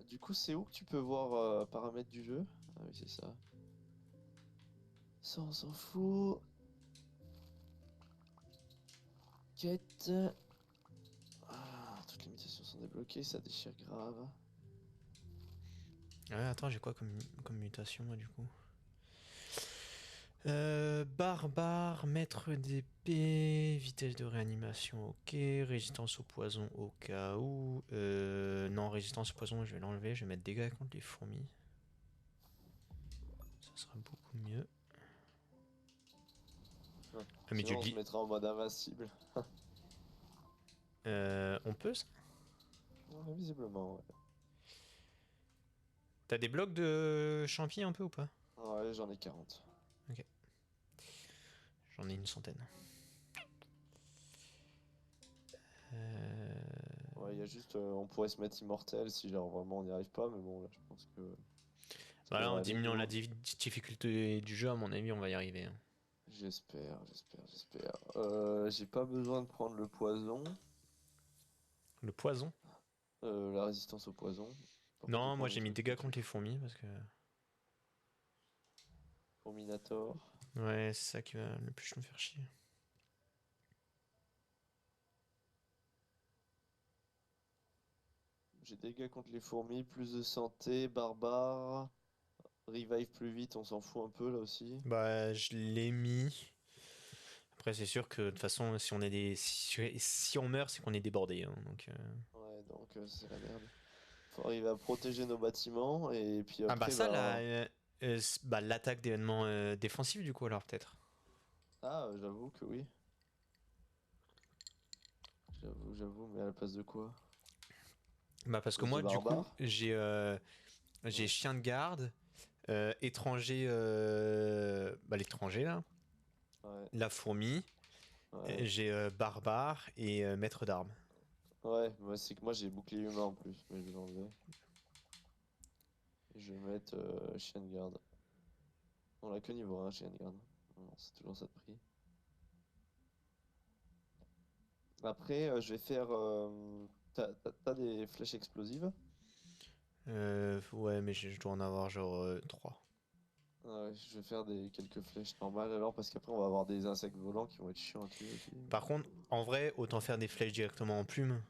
Du coup, c'est où que tu peux voir paramètres du jeu? Ah oui, c'est ça. Ça, on s'en fout. Quête. Ah, toutes les mutations sont débloquées, ça déchire grave. Ouais, attends, j'ai quoi comme mutation moi du coup? Barbare, maître d'épée, vitesse de réanimation, ok. Résistance au poison au cas où. Non, résistance au poison, je vais l'enlever. Je vais mettre dégâts contre les fourmis. Ça sera beaucoup mieux. Ouais. Ah, mais tu Sinon, le on se dis. mettra en mode invincible. On peut ça? Ouais, visiblement, ouais. T'as des blocs de champi un peu ou pas? Ouais, j'en ai 40. Ok. J'en ai une centaine. Euh... Ouais, il y a juste, on pourrait se mettre immortel si genre vraiment on n'y arrive pas, mais bon, là, je pense que ça Voilà, en devrait aller diminuant la niveau. difficulté du jeu, à mon avis, on va y arriver, hein. J'espère. J'ai pas besoin de prendre le poison, Le poison? la résistance au poison. Par contre, je vais Non, moi prendre j'ai mis le dégâts contre truc les fourmis parce que. Fulminator. Ouais, c'est ça qui va le plus me faire chier. J'ai dégâts contre les fourmis, plus de santé, barbare, revive plus vite, on s'en fout un peu là aussi. Bah, je l'ai mis. Après, c'est sûr que de toute façon, si on est si on meurt, c'est qu'on est débordé, hein, donc. Ouais, donc c'est la merde. Faut arriver à protéger nos bâtiments et puis Ah bah après, ça, là, bah. bah, l'attaque d'événements défensifs du coup alors peut-être. Ah, j'avoue que oui. J'avoue, mais à la place de quoi? Bah parce À que place de moi du coup barbare? j'ai Ouais. chien de garde, étranger, bah l'étranger là, Ouais. la fourmi, Ouais. j'ai barbare et maître d'armes. Ouais, moi c'est que moi j'ai bouclier humain en plus, mais je vais l'enlever. Et je vais mettre chien de garde. On l'a que niveau 1, chien de garde. Non, c'est toujours ça de prix. Après, je vais faire. T'as des flèches explosives? Ouais mais je dois en avoir genre 3. Ah ouais, je vais faire quelques flèches normales alors, parce qu'après on va avoir des insectes volants qui vont être chiants à tuer aussi. Par contre, en vrai, autant faire des flèches directement en plume.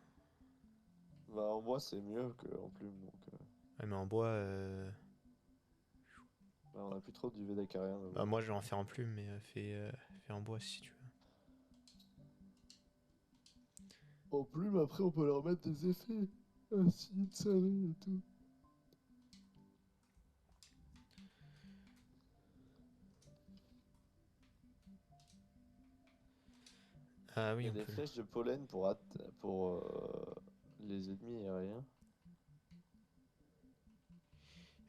Bah en bois c'est mieux qu'en plume, donc Ouais, mais en bois, bah, on a plus trop du Védacarien, mais bah, bon. moi je vais en faire en plume, mais fais en bois si tu veux. En plume, après on peut leur mettre des effets. Acide, salé et tout. Ah Il y oui, a on des peut. flèches de pollen pour les ennemis aériens.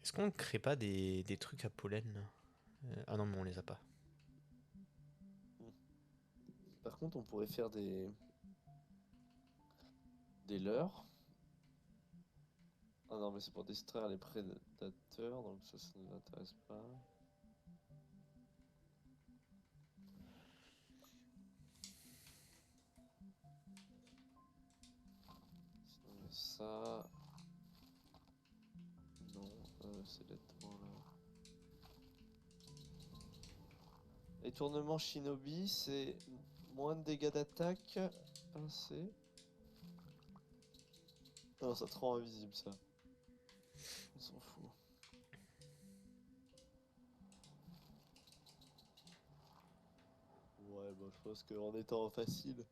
Est-ce qu'on ne crée pas des trucs à pollen là? Ah non, mais on les a pas. Hmm. Par contre, on pourrait faire des leurres. Ah non, mais c'est pour distraire les prédateurs, donc ça ne nous intéresse pas. Sinon, il y a ça. Non, c'est là-dedans là. Les tournements Shinobi, c'est moins de dégâts d'attaque. Pincé. Ah non, ça te rend invisible ça. On s'en fout. Ouais, bah je pense qu'en étant facile.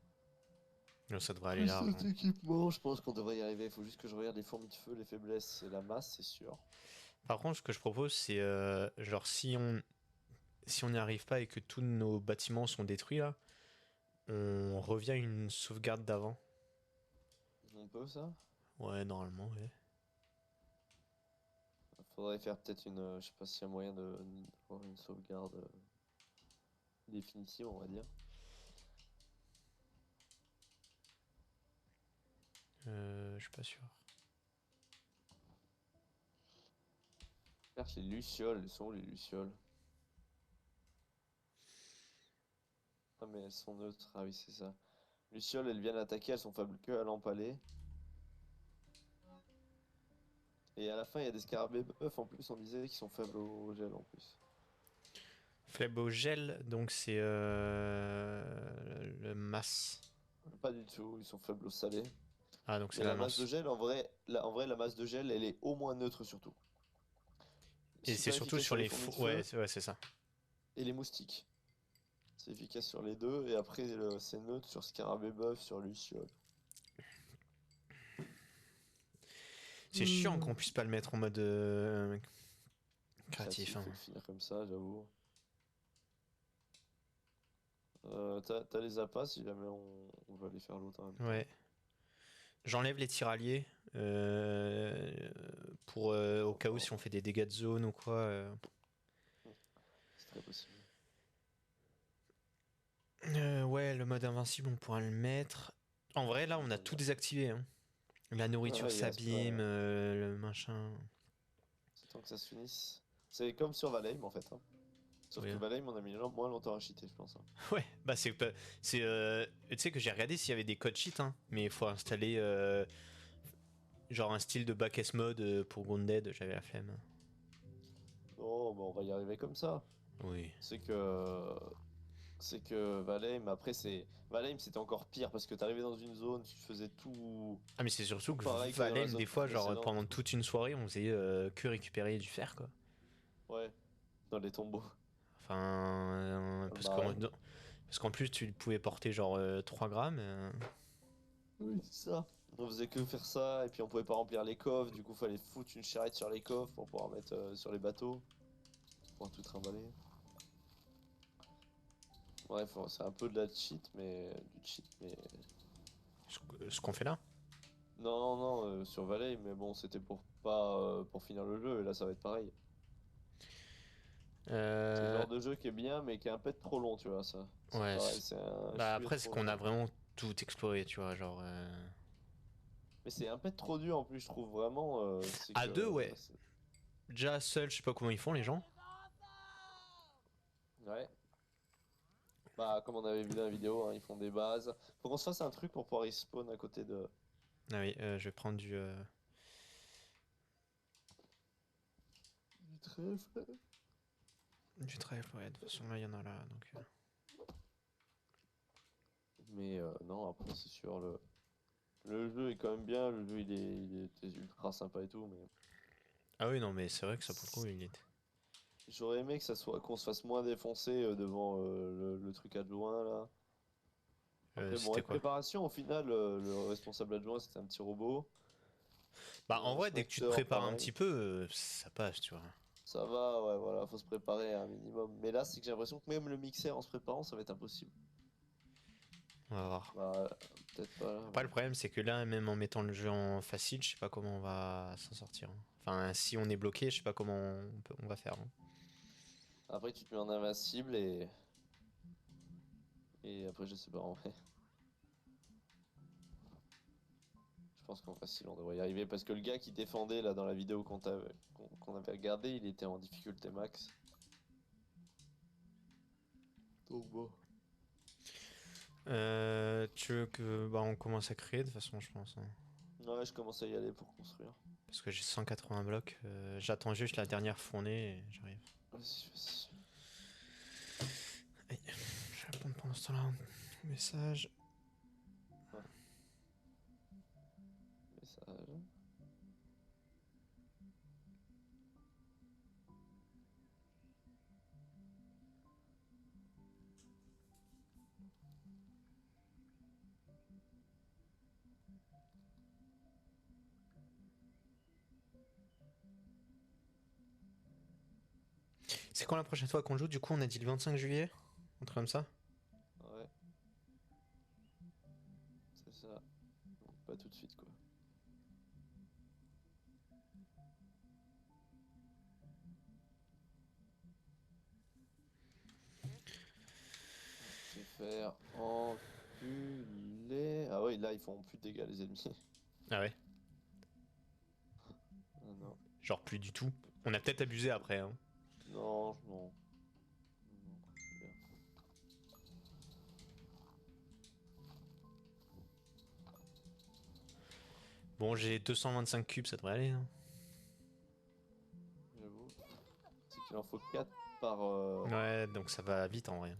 Non, ça devrait aller Plus large, cet hein. équipement, je pense qu'on devrait y arriver. Il faut juste que je regarde les fourmis de feu, les faiblesses et la masse, c'est sûr. Par contre, ce que je propose, c'est genre si on n'y arrive pas et que tous nos bâtiments sont détruits là, on revient à une sauvegarde d'avant. On peut ça? Ouais, normalement, ouais. Faudrait faire peut-être je sais pas s'il y a moyen d'avoir une sauvegarde définitive, on va dire. Je suis pas sûr. Cherche les lucioles, elles sont où, les lucioles? Ah mais elles sont neutres, ah oui c'est ça. Lucioles, elles viennent attaquer, elles sont faibles que à l'empaler. Et à la fin, il y a des scarabées buffs en plus, on disait qu'ils sont faibles au gel en plus. Faible au gel, donc c'est le masse. Pas du tout, ils sont faibles au salé. Ah, donc c'est Mais la la masse de lance. gel, en vrai, la masse de gel, elle est au moins neutre surtout. Et c'est Super surtout efficace sur sur les les fourmis de ouais, feu ouais, c'est ça. et les moustiques. C'est efficace sur les deux, et après, c'est neutre sur scarabée buff, sur luciole. C'est chiant qu'on puisse pas le mettre en mode créatif, hein. Créatif et le finir comme ça, j'avoue. T'as les appâts si jamais on va aller faire l'autre en même temps. Ouais. J'enlève les tiraliers pour au cas où si on fait des dégâts de zone ou quoi. C'est très possible. Ouais, le mode invincible, on pourra le mettre. En vrai, là, on a tout désactivé, hein. La nourriture Ouais, s'abîme, le machin. c'est temps que ça se finisse. C'est comme sur Valheim en fait, hein. Sauf Oui, que hein. Valheim, on a mis moins longtemps à cheater, je pense, hein. Ouais, bah c'est tu sais que j'ai regardé s'il y avait des code sheets, hein, mais il faut installer genre un style de back-S mode pour Grounded, j'avais la flemme. Oh, bah on va y arriver comme ça. Oui. C'est que Valheim, après Valheim c'était encore pire parce que t'arrivais dans une zone, tu faisais Ah mais c'est surtout tout que pareil que dans la Valheim, des zone fois, genre précédente. pendant toute une soirée, on faisait que récupérer du fer, quoi. Ouais, dans les tombeaux. Enfin, Bah ouais. parce qu'en plus tu pouvais porter genre 3 grammes. Oui, c'est ça. On faisait que faire ça, et puis on pouvait pas remplir les coffres, du coup fallait foutre une charrette sur les coffres pour pouvoir mettre sur les bateaux, pour tout trimballer. Bref, c'est un peu de la cheat, mais du cheat, mais Ce qu'on fait là. non, non, sur Valheim, mais bon, c'était pour pas pour finir le jeu, et là ça va être pareil. C'est le Euh, genre de jeu qui est bien, mais qui est un peu trop long, tu vois, ça. C'est ouais. pareil, c'est un Bah chouïa après, c'est trop qu'on a long. vraiment tout exploré, tu vois, genre. Mais c'est un peu trop dur en plus, je trouve vraiment. C'est À deux, que. ouais. Déjà seul, je sais pas comment ils font les gens. Ouais. Bah, comme on avait vu dans la vidéo, hein, ils font des bases. Faut qu'on se fasse un truc pour pouvoir respawn à côté de. Ah oui, je vais prendre Du trèfle. du trèfle, ouais. De toute façon, là, il y en a là, donc. Mais non, après, c'est sûr, le jeu est quand même bien. Le jeu, était ultra sympa et tout. Mais Ah oui, non, mais c'est vrai que ça, pour le coup, il est. j'aurais aimé que ça soit qu'on se fasse moins défoncer devant le truc adjoint là. Après, bon, C'était avec quoi? préparation, au final, le responsable adjoint, c'était un petit robot. Bah, en vrai, dès que tu te Sniper, prépares un pareil. petit peu, ça passe, tu vois. Ça va, ouais, voilà, faut se préparer un minimum. Mais là, c'est que j'ai l'impression que même le mixer en se préparant, ça va être impossible. On va voir. Bah, peut-être pas là, Après, mais. le problème, c'est que là, même en mettant le jeu en facile, je sais pas comment on va s'en sortir, hein. Enfin, si on est bloqué, je sais pas comment on va faire, hein. Après, tu te mets en invincible et après, je sais pas en vrai. Je pense qu'en facile, on devrait y arriver parce que le gars qui défendait là dans la vidéo qu'on avait regardé, il était en difficulté max. Donc bon. Tu veux que bah, on commence à créer de toute façon, je pense, hein. Ouais, je commence à y aller pour construire. Parce que j'ai 180 blocs. J'attends juste la dernière fournée et j'arrive. Vas-y, vas-y. Aïe. Je vais répondre pendant ce temps-là un message. Ah, message. C'est quand la prochaine fois qu'on joue? Du coup, on a dit le 25 juillet? Un truc comme ça? Ouais, c'est ça. Donc, pas tout de suite, quoi. Se faire enculer. Ah ouais, là, ils font plus de dégâts, les ennemis. Ah ouais. Ah non. Genre plus du tout. On a peut-être abusé après, hein. Non, non. Non, c'est bien. Bon, j'ai 225 cubes, ça devrait aller, hein. qu'il en faut 4 par... Ouais, donc ça va vite en vrai.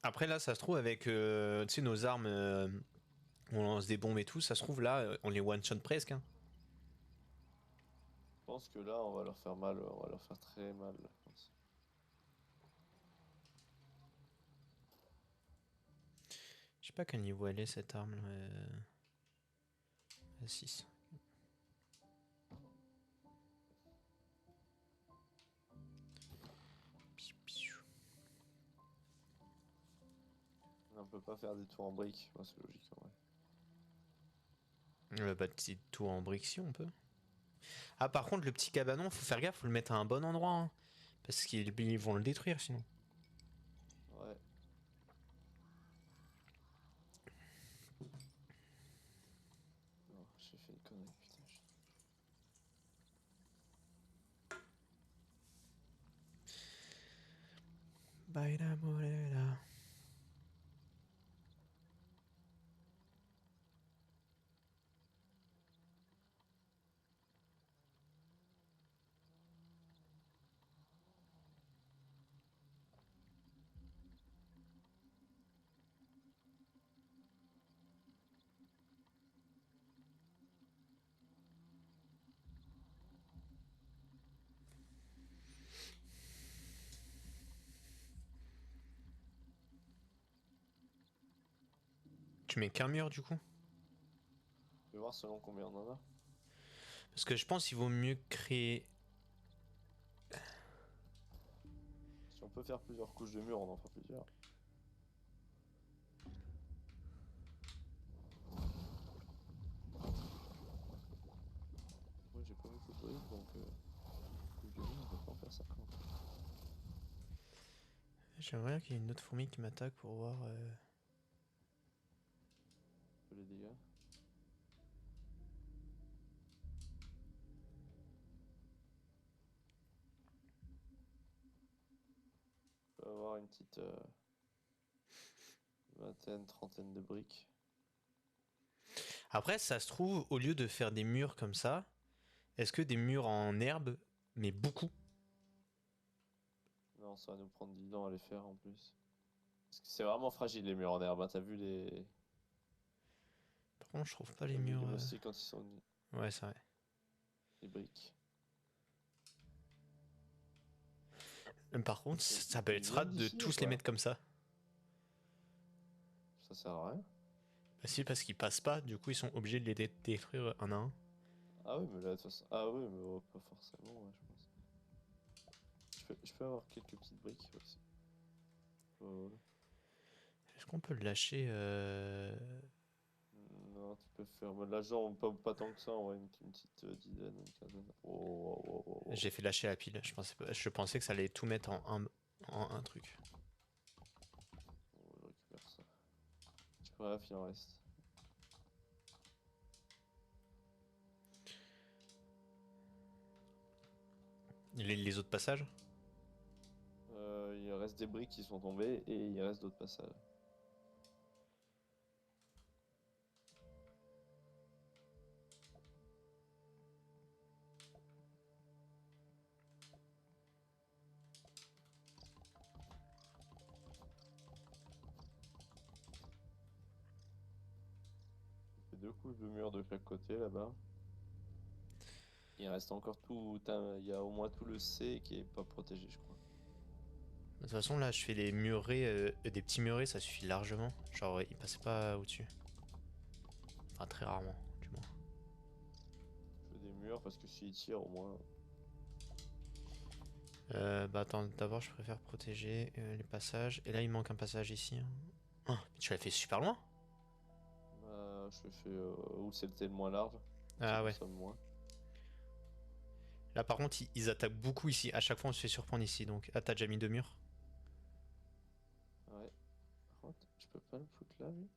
Après là, ça se trouve avec tu sais, nos armes, on lance des bombes et tout, ça se trouve là, on les one-shot presque. Hein. Je pense que là, on va leur faire mal, on va leur faire très mal, je pense. Je sais pas quel niveau elle est cette arme. À 6. On peut pas faire des tours en briques, ouais, c'est logique en vrai. Bah, petit tour en briques si on peut. Ah, par contre, le petit cabanon, faut faire gaffe, faut le mettre à un bon endroit. Hein, parce qu'ils vont le détruire sinon. Ouais. Oh, j'ai fait une connerie, putain. Baila morena. Tu mets qu'un mur du coup? Je vais voir selon combien on en a. Parce que je pense qu'il vaut mieux créer. Si on peut faire plusieurs couches de murs, on en fera plusieurs. Moi j'ai pas beaucoup de briques donc couche de murs, on peut pas en faire 50. J'aimerais qu'il y ait une autre fourmi qui m'attaque pour voir. Les dégâts. On peut avoir une petite vingtaine, trentaine de briques. Après, ça se trouve, au lieu de faire des murs comme ça, est-ce que des murs en herbe, mais beaucoup? Non, ça va nous prendre 10 ans à les faire en plus. Parce que c'est vraiment fragile les murs en herbe, hein. T'as vu Par contre, je trouve pas les t'as vu murs. les moustiques quand ils sont Ouais, c'est vrai. les briques. Par contre, ça peut Ils être viennent rade de d'ici ou tous les pas? mettre comme ça. Ça sert à rien. Bah si, parce qu'ils passent pas, du coup ils sont obligés de les détruire un à un. Ah oui, mais là, de toute façon... Ah oui, mais pas forcément, ouais, je pense. Je peux avoir quelques petites briques aussi. Est-ce qu'on peut le lâcher Non, tu peux faire... Mais là, genre, pas tant que ça, on va une petite dizaine, une quinzaine. Oh. J'ai fait lâcher la pile, je pensais que ça allait tout mettre en un truc. Je récupère ça. Bref, il en reste. Les autres passages? Il reste des briques qui sont tombées et il reste d'autres passages. J'ai fait deux couches de murs de chaque côté là-bas. Il reste encore tout. Il y a au moins tout le C qui est pas protégé, je crois. De toute façon, là je fais les murets, des petits murets, ça suffit largement. Genre, ils passaient pas au-dessus. Enfin, très rarement, du moins. Je fais des murs parce que s'ils tirent au moins. Bah attends, d'abord je préfère protéger les passages. Et là il manque un passage ici. Hein. Oh, mais tu l'as fait super loin? Je fais où c'était le moins large. Ah ouais. Ça moins. Là par contre ils attaquent beaucoup ici. À chaque fois on se fait surprendre ici. Donc, ah t'as déjà mis deux murs? Ouais. Par contre, je peux pas le foutre là, lui.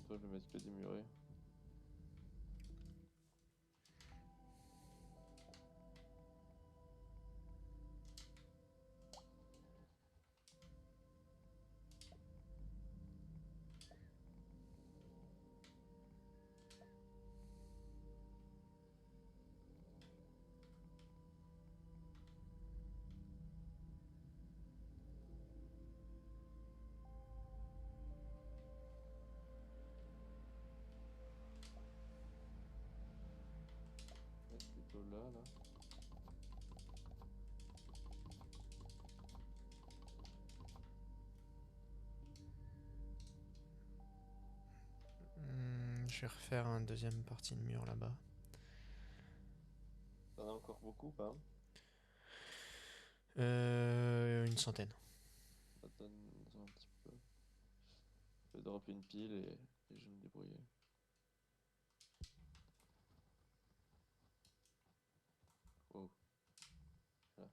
Toi, je vais mettre que des murets. Mettre plutôt là. Je vais refaire un deuxième partie de mur là-bas. T'en as encore beaucoup, pas? Une centaine. Ça donne un petit peu. Je vais dropper une pile et je vais me débrouiller. Oh. Là.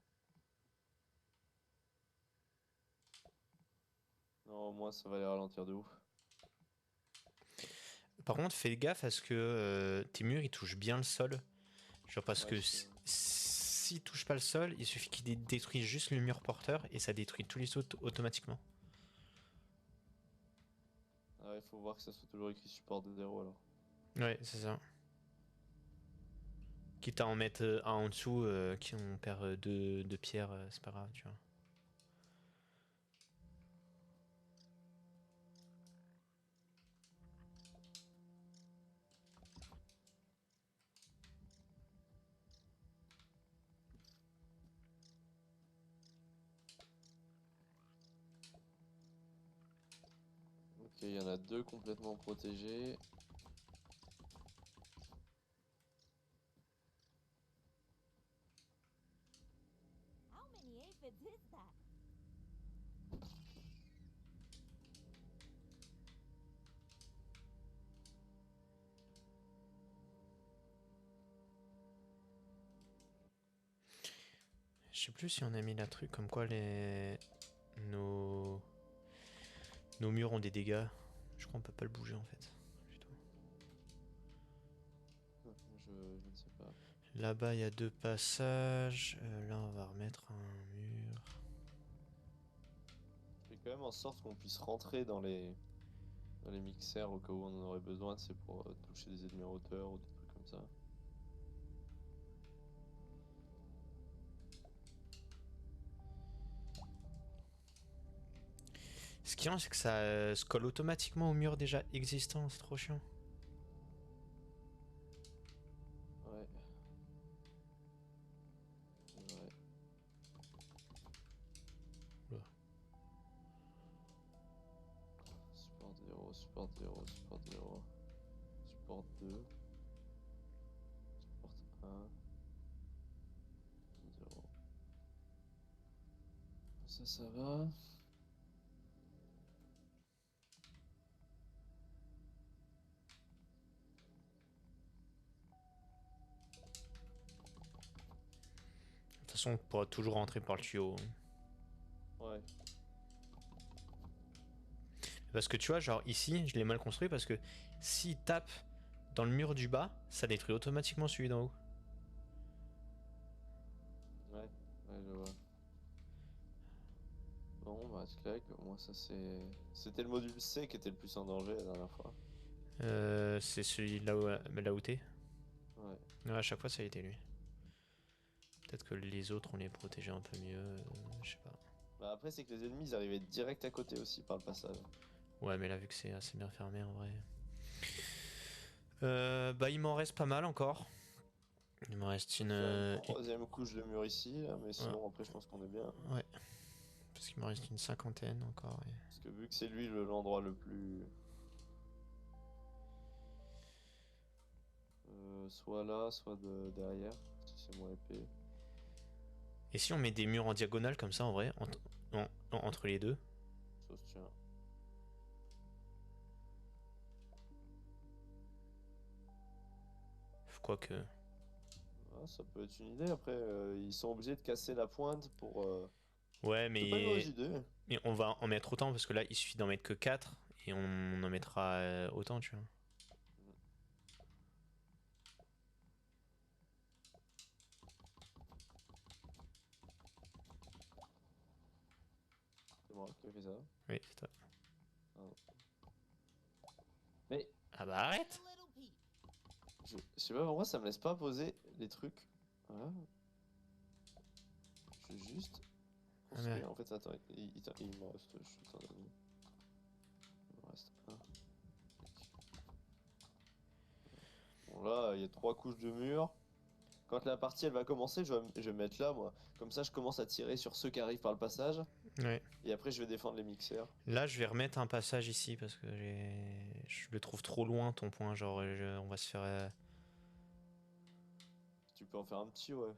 Non, au moins ça va les ralentir de ouf. Par contre, fais gaffe à ce que tes murs ils touchent bien le sol. Genre parce Ouais, que s'ils touchent pas le sol, il suffit qu'ils détruisent juste le mur porteur et ça détruit tous les autres automatiquement. Ah, il faut voir que ça soit toujours écrit support de 0 alors. Ouais, c'est ça. Quitte à en mettre un en dessous, qui on perd deux pierres, c'est pas grave, tu vois. Ok, il y en a deux complètement protégés. How many aphids is that? Je sais plus si on a mis la truc comme quoi nos murs ont des dégâts. Je crois qu'on peut pas le bouger en fait. Plutôt. Je ne sais pas. Là-bas il y a deux passages. Là on va remettre un mur. Je fais quand même en sorte qu'on puisse rentrer dans les mixeurs au cas où on en aurait besoin, c'est pour toucher des ennemis en hauteur ou des trucs comme ça. Ce qui est, c'est que ça se colle automatiquement au mur déjà existant, c'est trop chiant. Ouais. C'est vrai. Oula. Support 0, support 0, support 0. Support 2. Support 1. 0. Ça va. De toute façon, on pourra toujours rentrer par le tuyau. Ouais. Parce que tu vois, genre ici, je l'ai mal construit parce que s'il tape dans le mur du bas, ça détruit automatiquement celui d'en haut. Ouais, je vois. Bon, bah, claque, au moins ça c'est. C'était le module C qui était le plus en danger la dernière fois. C'est celui là où t'es. Ouais. Ouais, à chaque fois, ça a été lui. Peut-être que les autres, on les protégeait un peu mieux. Je sais pas. Bah, après, c'est que les ennemis ils arrivaient direct à côté aussi par le passage. Ouais, mais là, vu que c'est assez bien fermé en vrai. Bah, il m'en reste pas mal encore. Il m'en reste Faire une troisième couche de mur ici, là, mais sinon, après, je pense qu'on est bien. Ouais. Parce qu'il m'en reste une cinquantaine encore. Parce que vu que c'est lui l'endroit le plus. Soit là, soit derrière, si c'est moins épais. Et si on met des murs en diagonale comme ça, en vrai, entre les deux? Ça se tient. Quoique. Ah, ça peut être une idée. Après, ils sont obligés de casser la pointe pour. Ouais, C'est pas une mauvaise mais idée. on va en mettre autant parce que là, il suffit d'en mettre que 4. Et on en mettra autant, tu vois. C'est moi qui ai fait ça. Oui, c'est toi. Mais Ah bah arrête! Little Pete. je sais pas, moi ça me laisse pas poser les trucs. Voilà. Je vais juste Ah mais... construire. En fait, attends, il me reste. Je suis en ami. Il me reste un. Bon, là, il y a 3 couches de mur. Quand la partie elle va commencer, je vais me mettre là, moi. Comme ça, je commence à tirer sur ceux qui arrivent par le passage. Ouais. Et après, je vais défendre les mixeurs. Là, je vais remettre un passage ici parce que je le trouve trop loin ton point. Genre, on va se faire. Tu peux en faire un petit, ouais.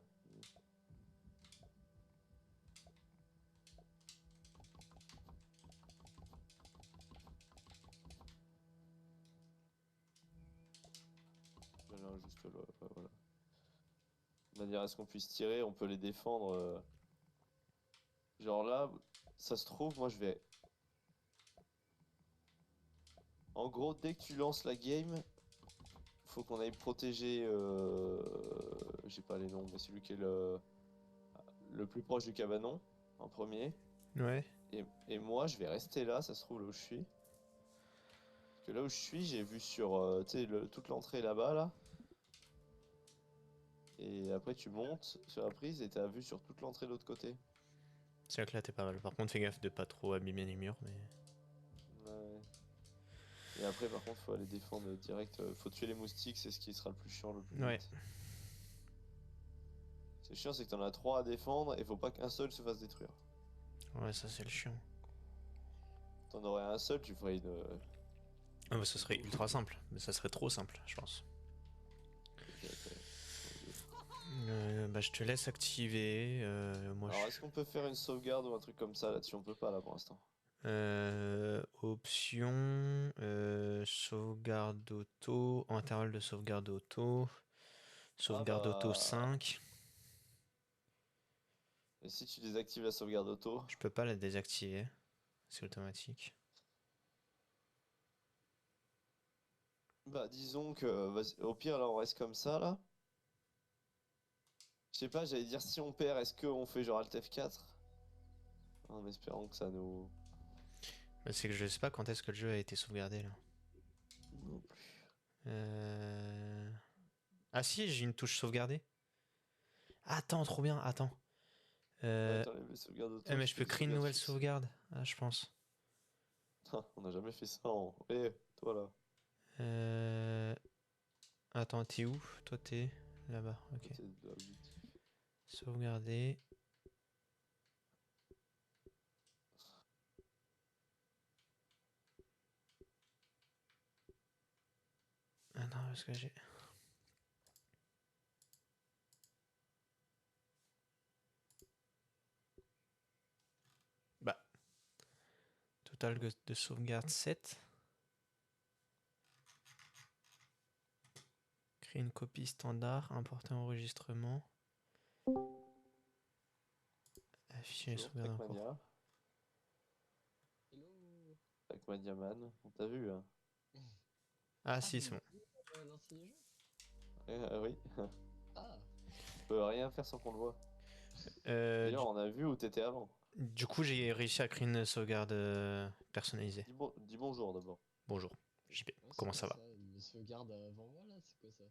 Là, juste là, ouais, voilà. De manière à ce qu'on puisse tirer, on peut les défendre. Genre là, ça se trouve, moi je vais. En gros, dès que tu lances la game, faut qu'on aille protéger. J'ai pas les noms, mais celui qui est le plus proche du cabanon en premier. Ouais. Et moi, je vais rester là, ça se trouve là où je suis. Parce que là où je suis, j'ai vu sur tu sais, toute l'entrée là-bas, là. Et après, tu montes sur la prise et t'as vu sur toute l'entrée de l'autre côté. C'est vrai que là, t'es pas mal. Par contre, fais gaffe de pas trop abîmer les murs. Mais... Ouais. Et après, par contre, faut aller défendre direct. Faut tuer les moustiques, c'est ce qui sera le plus chiant le plus Ouais. vite. C'est chiant, c'est que t'en as 3 à défendre et faut pas qu'un seul se fasse détruire. Ouais, ça, c'est le chiant. T'en aurais un seul, tu ferais une. Ah bah, ça serait ultra simple. Mais ça serait trop simple, je pense. Bah, je te laisse activer. Moi, Alors, est-ce qu'on peut faire une sauvegarde ou un truc comme ça là-dessus? On peut pas là pour l'instant. Option, sauvegarde auto, intervalle de sauvegarde auto, sauvegarde auto bah. 5. Et si tu désactives la sauvegarde auto? Je peux pas la désactiver, c'est automatique. Bah, disons que. Au pire, là, on reste comme ça là. Je sais pas, j'allais dire si on perd, est-ce qu'on fait genre Alt F4? En espérant que ça nous. Bah, c'est que je sais pas quand est-ce que le jeu a été sauvegardé là. Non plus. Ah si, j'ai une touche sauvegardée. Attends, trop bien, attends. Ouais, t'enlèves les sauvegardes auto, Mais tu je fais peux des créer une sauvegardes nouvelle fixes. sauvegarde, ah, je pense. On n'a jamais fait ça en. Eh, toi là. Euh... Attends, t'es où? Toi, t'es là-bas, ok. Côté de l'objectif. Sauvegarder. Attends, parce que j'ai... Bah, total de sauvegarde 7. Créer une copie standard, importer enregistrement. Afficher les Bonjour, sauvegardes en cours. Trackmania. Hello. Trackmania Man. On t'a vu, hein? Ah si, c'est bon. Lancer les jeux. Oui. Ah. On peut rien faire sans qu'on le voit. Euh, D'ailleurs, on a vu où t'étais avant. du coup, j'ai réussi à créer une sauvegarde personnalisée. Dis bonjour d'abord. Bonjour, JP, Ouais, c'est comment quoi ça va? Le sauvegarde avant moi là, c'est quoi ça?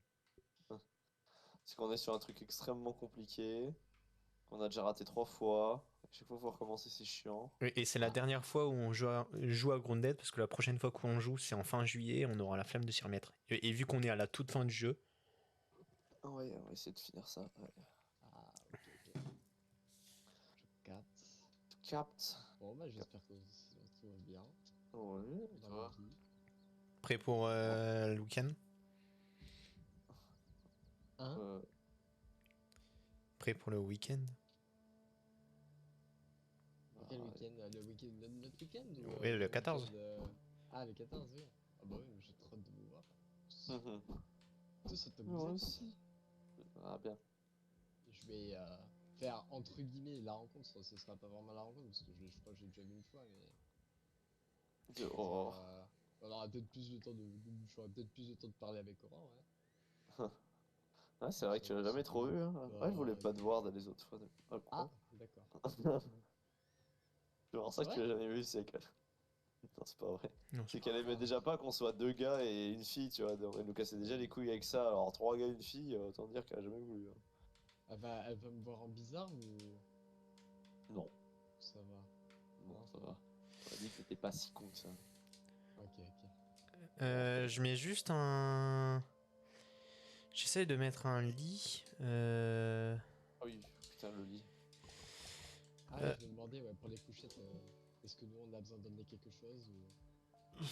Parce qu'on est sur un truc extrêmement compliqué. On a déjà raté 3 fois. À chaque fois, faut recommencer, c'est chiant. Oui, et c'est la dernière fois où on joue à Grounded, parce que la prochaine fois qu'on joue, c'est en fin juillet, on aura la flemme de s'y remettre. Et vu qu'on est à la toute fin du jeu, Ouais, on va essayer de finir ça. Ouais. Ah, ok. Je capte. Capte. Bon, bah, j'espère que tout va bien Ouais, dans ça la va. vie. prêt pour le week-end? Hein? Euh, Prêt pour le week-end? Quel ouais. week-end? Le week-end, notre week-end ou Oui, le le 14. week-end, Ah, le 14, oui. Ah, bah oui, mais j'ai trop hâte de vous voir. Mhm. Tous au top Moi 10. aussi. Ah, bien. Je vais faire entre guillemets la rencontre. Ce sera pas vraiment la rencontre parce que je crois que j'ai déjà vu une fois, mais Oh. On aura peut-être plus de temps j'aurai peut-être plus de temps de parler avec Aura, ouais. Ouais, c'est vrai que tu l'as jamais trop vu. Hein. Ouais, je voulais pas te voir dans les autres fois. Ah, Ah, quoi. d'accord. C'est pour C'est ça que tu vrai? l'as jamais vu, c'est qu'elle. Non, c'est pas vrai. Non, C'est c'est qu'elle aimait déjà pas qu'on soit deux gars et une fille, tu vois. Elle nous cassait déjà les couilles avec ça. Alors, trois gars et une fille, autant dire qu'elle a jamais voulu. Hein. Elle va me voir en bizarre ou Non, ça va? non, ça va. On a dit que t'étais pas si con que ça. Ok, ok. Je mets juste un. J'essaye de mettre un lit. Ah oui, putain, le lit. Ah, Euh. je me demandais, ouais, pour les couchettes, est-ce que nous on a besoin d'emmener quelque chose ou...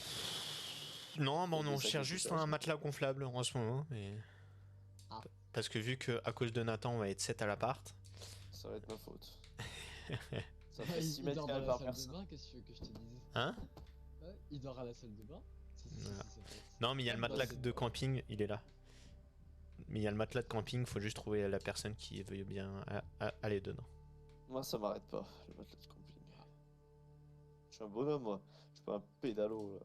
Non, bon, Peut-être on des sacs cherche de juste couchage. un matelas gonflable en ce moment. Mais... Ah, Parce que vu que à cause de Nathan, on va être 7 à l'appart. Ça va être ma faute. Ça fait il, 6 il mètres dort dans carrés la par salle de personne. bain, qu'est-ce que tu veux que je te dise? Hein? Ouais, il dort à la salle de bain? C'est Voilà. sa faute. Non, mais il y a le Bah, matelas c'est de pas- camping, il est là. Mais il y a le matelas de camping, faut juste trouver la personne qui veut bien aller dedans. Moi, ça m'arrête pas, le matelas de camping. Ah. Je suis un bonhomme, moi. Je suis pas un pédalo, là.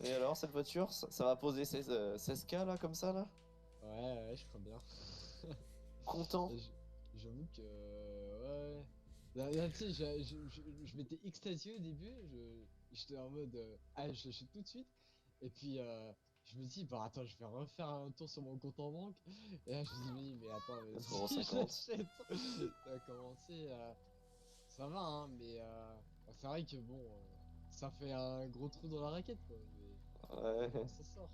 Et alors, cette voiture, ça va poser 16K, là, comme ça, là? Ouais, je crois bien. Content? J'avoue que... Ouais. Là, tu sais, je m'étais extasié au début, j'étais en mode... ah, je l'achète tout de suite. Et puis, je me dis, bah attends, je vais refaire un tour sur mon compte en banque. Et là, je me dis, mais attends, mais si je 4,50 €. l'achète, ça a commencé... ça va, hein, mais c'est vrai que bon, ça fait un gros trou dans la raquette, quoi. Mais Ouais. on s'en sort.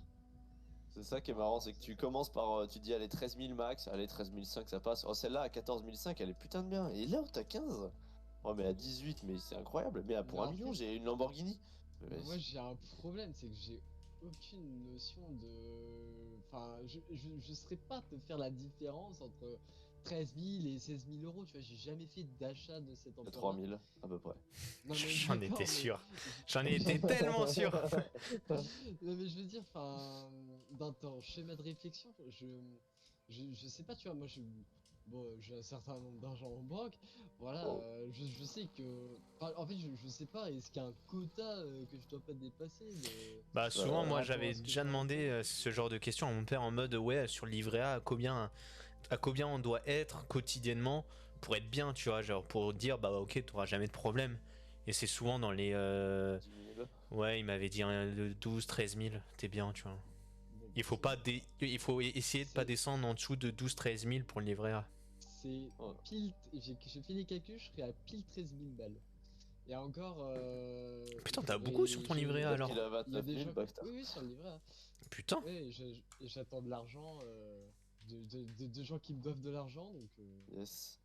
C'est ça qui est marrant, c'est que tu commences par. Tu dis, allez, 13 000 max, allez, 13 500, ça passe. Oh, celle-là, à 14 500, elle est putain de bien. Et là où t'as 15? Oh, mais à 18, mais c'est incroyable. Mais Mais pour un en million, fait, j'ai une Lamborghini. Mais moi j'ai un problème, c'est que j'ai aucune notion de... Enfin, je saurais pas te faire la différence entre 13 000 et 16 000 euros, tu vois, j'ai jamais fait d'achat de cette c'est 3 ampleur-là. 000, à peu près. Non mais J'en étais d'accord, mais... sûr. J'en étais tellement sûr. Non mais je veux dire, enfin, dans ton schéma de réflexion, je sais pas, tu vois, moi bon, j'ai un certain nombre d'argent en banque, voilà, Oh. je sais que, enfin, en fait, je sais pas, est-ce qu'il y a un quota que je dois pas dépasser Bah souvent, par moi rapport j'avais à ce que déjà j'ai en demandé compte? ce genre de questions à mon père en mode ouais, sur le livret A, à combien on doit être quotidiennement pour être bien, tu vois, genre pour dire bah ok, t'auras jamais de problème. Et c'est souvent dans les 10 000. ouais, il m'avait dit 12, 13 000, t'es bien, tu vois. Bon, Il faut pas il faut essayer de pas c'est descendre en dessous de 12, 13 000 pour le livret A. c'est Oh. pile, j'ai fait les calculs, je serais à pile 13 000 balles. Et encore, Putain, t'as beaucoup sur ton livret A Peut-être qu'il alors. a il y a 29 des 000, gens... bâtard. Oui, oui, sur le livret A. Putain. Oui, et j'attends de l'argent, de gens qui me doivent de l'argent, donc... Yes.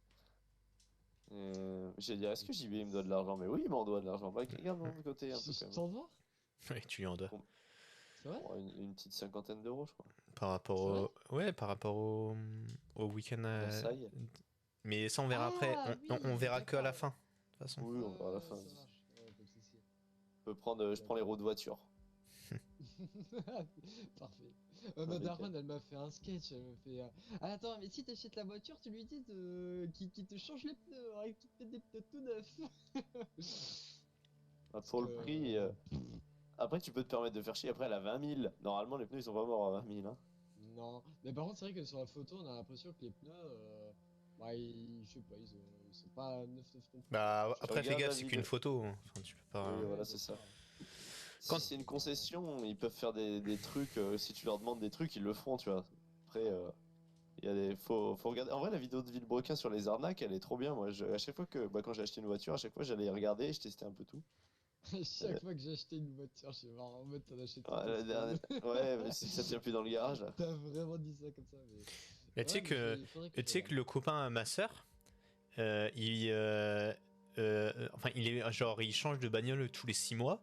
J'ai dit, est-ce que JB me doit de l'argent? Mais oui, il m'en doit de l'argent. Bah, regarde de côté un peu Je quand même. t'en dois? Ouais, tu lui en dois. C'est vrai? Oh, une petite cinquantaine d'euros, je crois. Par rapport C'est vrai? au... Ouais, par rapport au week-end. Versailles. Mais ça, on verra après. Ah, On oui, verra que à la d'accord. fin, de toute façon. Oui, on verra à la fin. Ça marche. Ouais, pas de souci. Je prends les roues de voiture. Parfait. Ah, Ma nickel. daronne, elle m'a fait un sketch. Elle me fait ah, attends, mais si t'achètes la voiture, tu lui dis qu'il te change les pneus, hein, qu'il te fait des pneus tout neufs. Bah, Parce pour le prix. que. Après, tu peux te permettre de faire chier. Après, elle a 20 000. Normalement, les pneus, ils sont pas morts à 20 000. Hein. Non. Mais par contre, c'est vrai que sur la photo, on a l'impression que les pneus. Bah, je sais pas, ils sont pas neufs non plus. Bah, Je après, fais regarde gaffe, la c'est vidéo. qu'une photo. Enfin, tu peux pas. Oui, voilà, Ouais, c'est bien ça. sûr. Si Quand- c'est une concession, ils peuvent faire des trucs. Si tu leur demandes des trucs, ils le feront, tu vois. Après, il y a des. Faut regarder. En vrai, la vidéo de Villebrequin sur les arnaques, elle est trop bien. Moi, à chaque fois que. Bah, quand j'ai acheté une voiture, à chaque fois, j'allais regarder et je testais un peu tout. Chaque fois que j'ai acheté une voiture, je suis marrant en mode t'en achètes Ouais, une la dernière- ouais, mais si ça tient plus dans le garage, là. T'as vraiment dit ça comme ça, mais. Mais tu sais Ouais, mais que, il faudrait que tu je sais que regarde. le copain à ma sœur, enfin, il change de bagnole tous les 6 mois.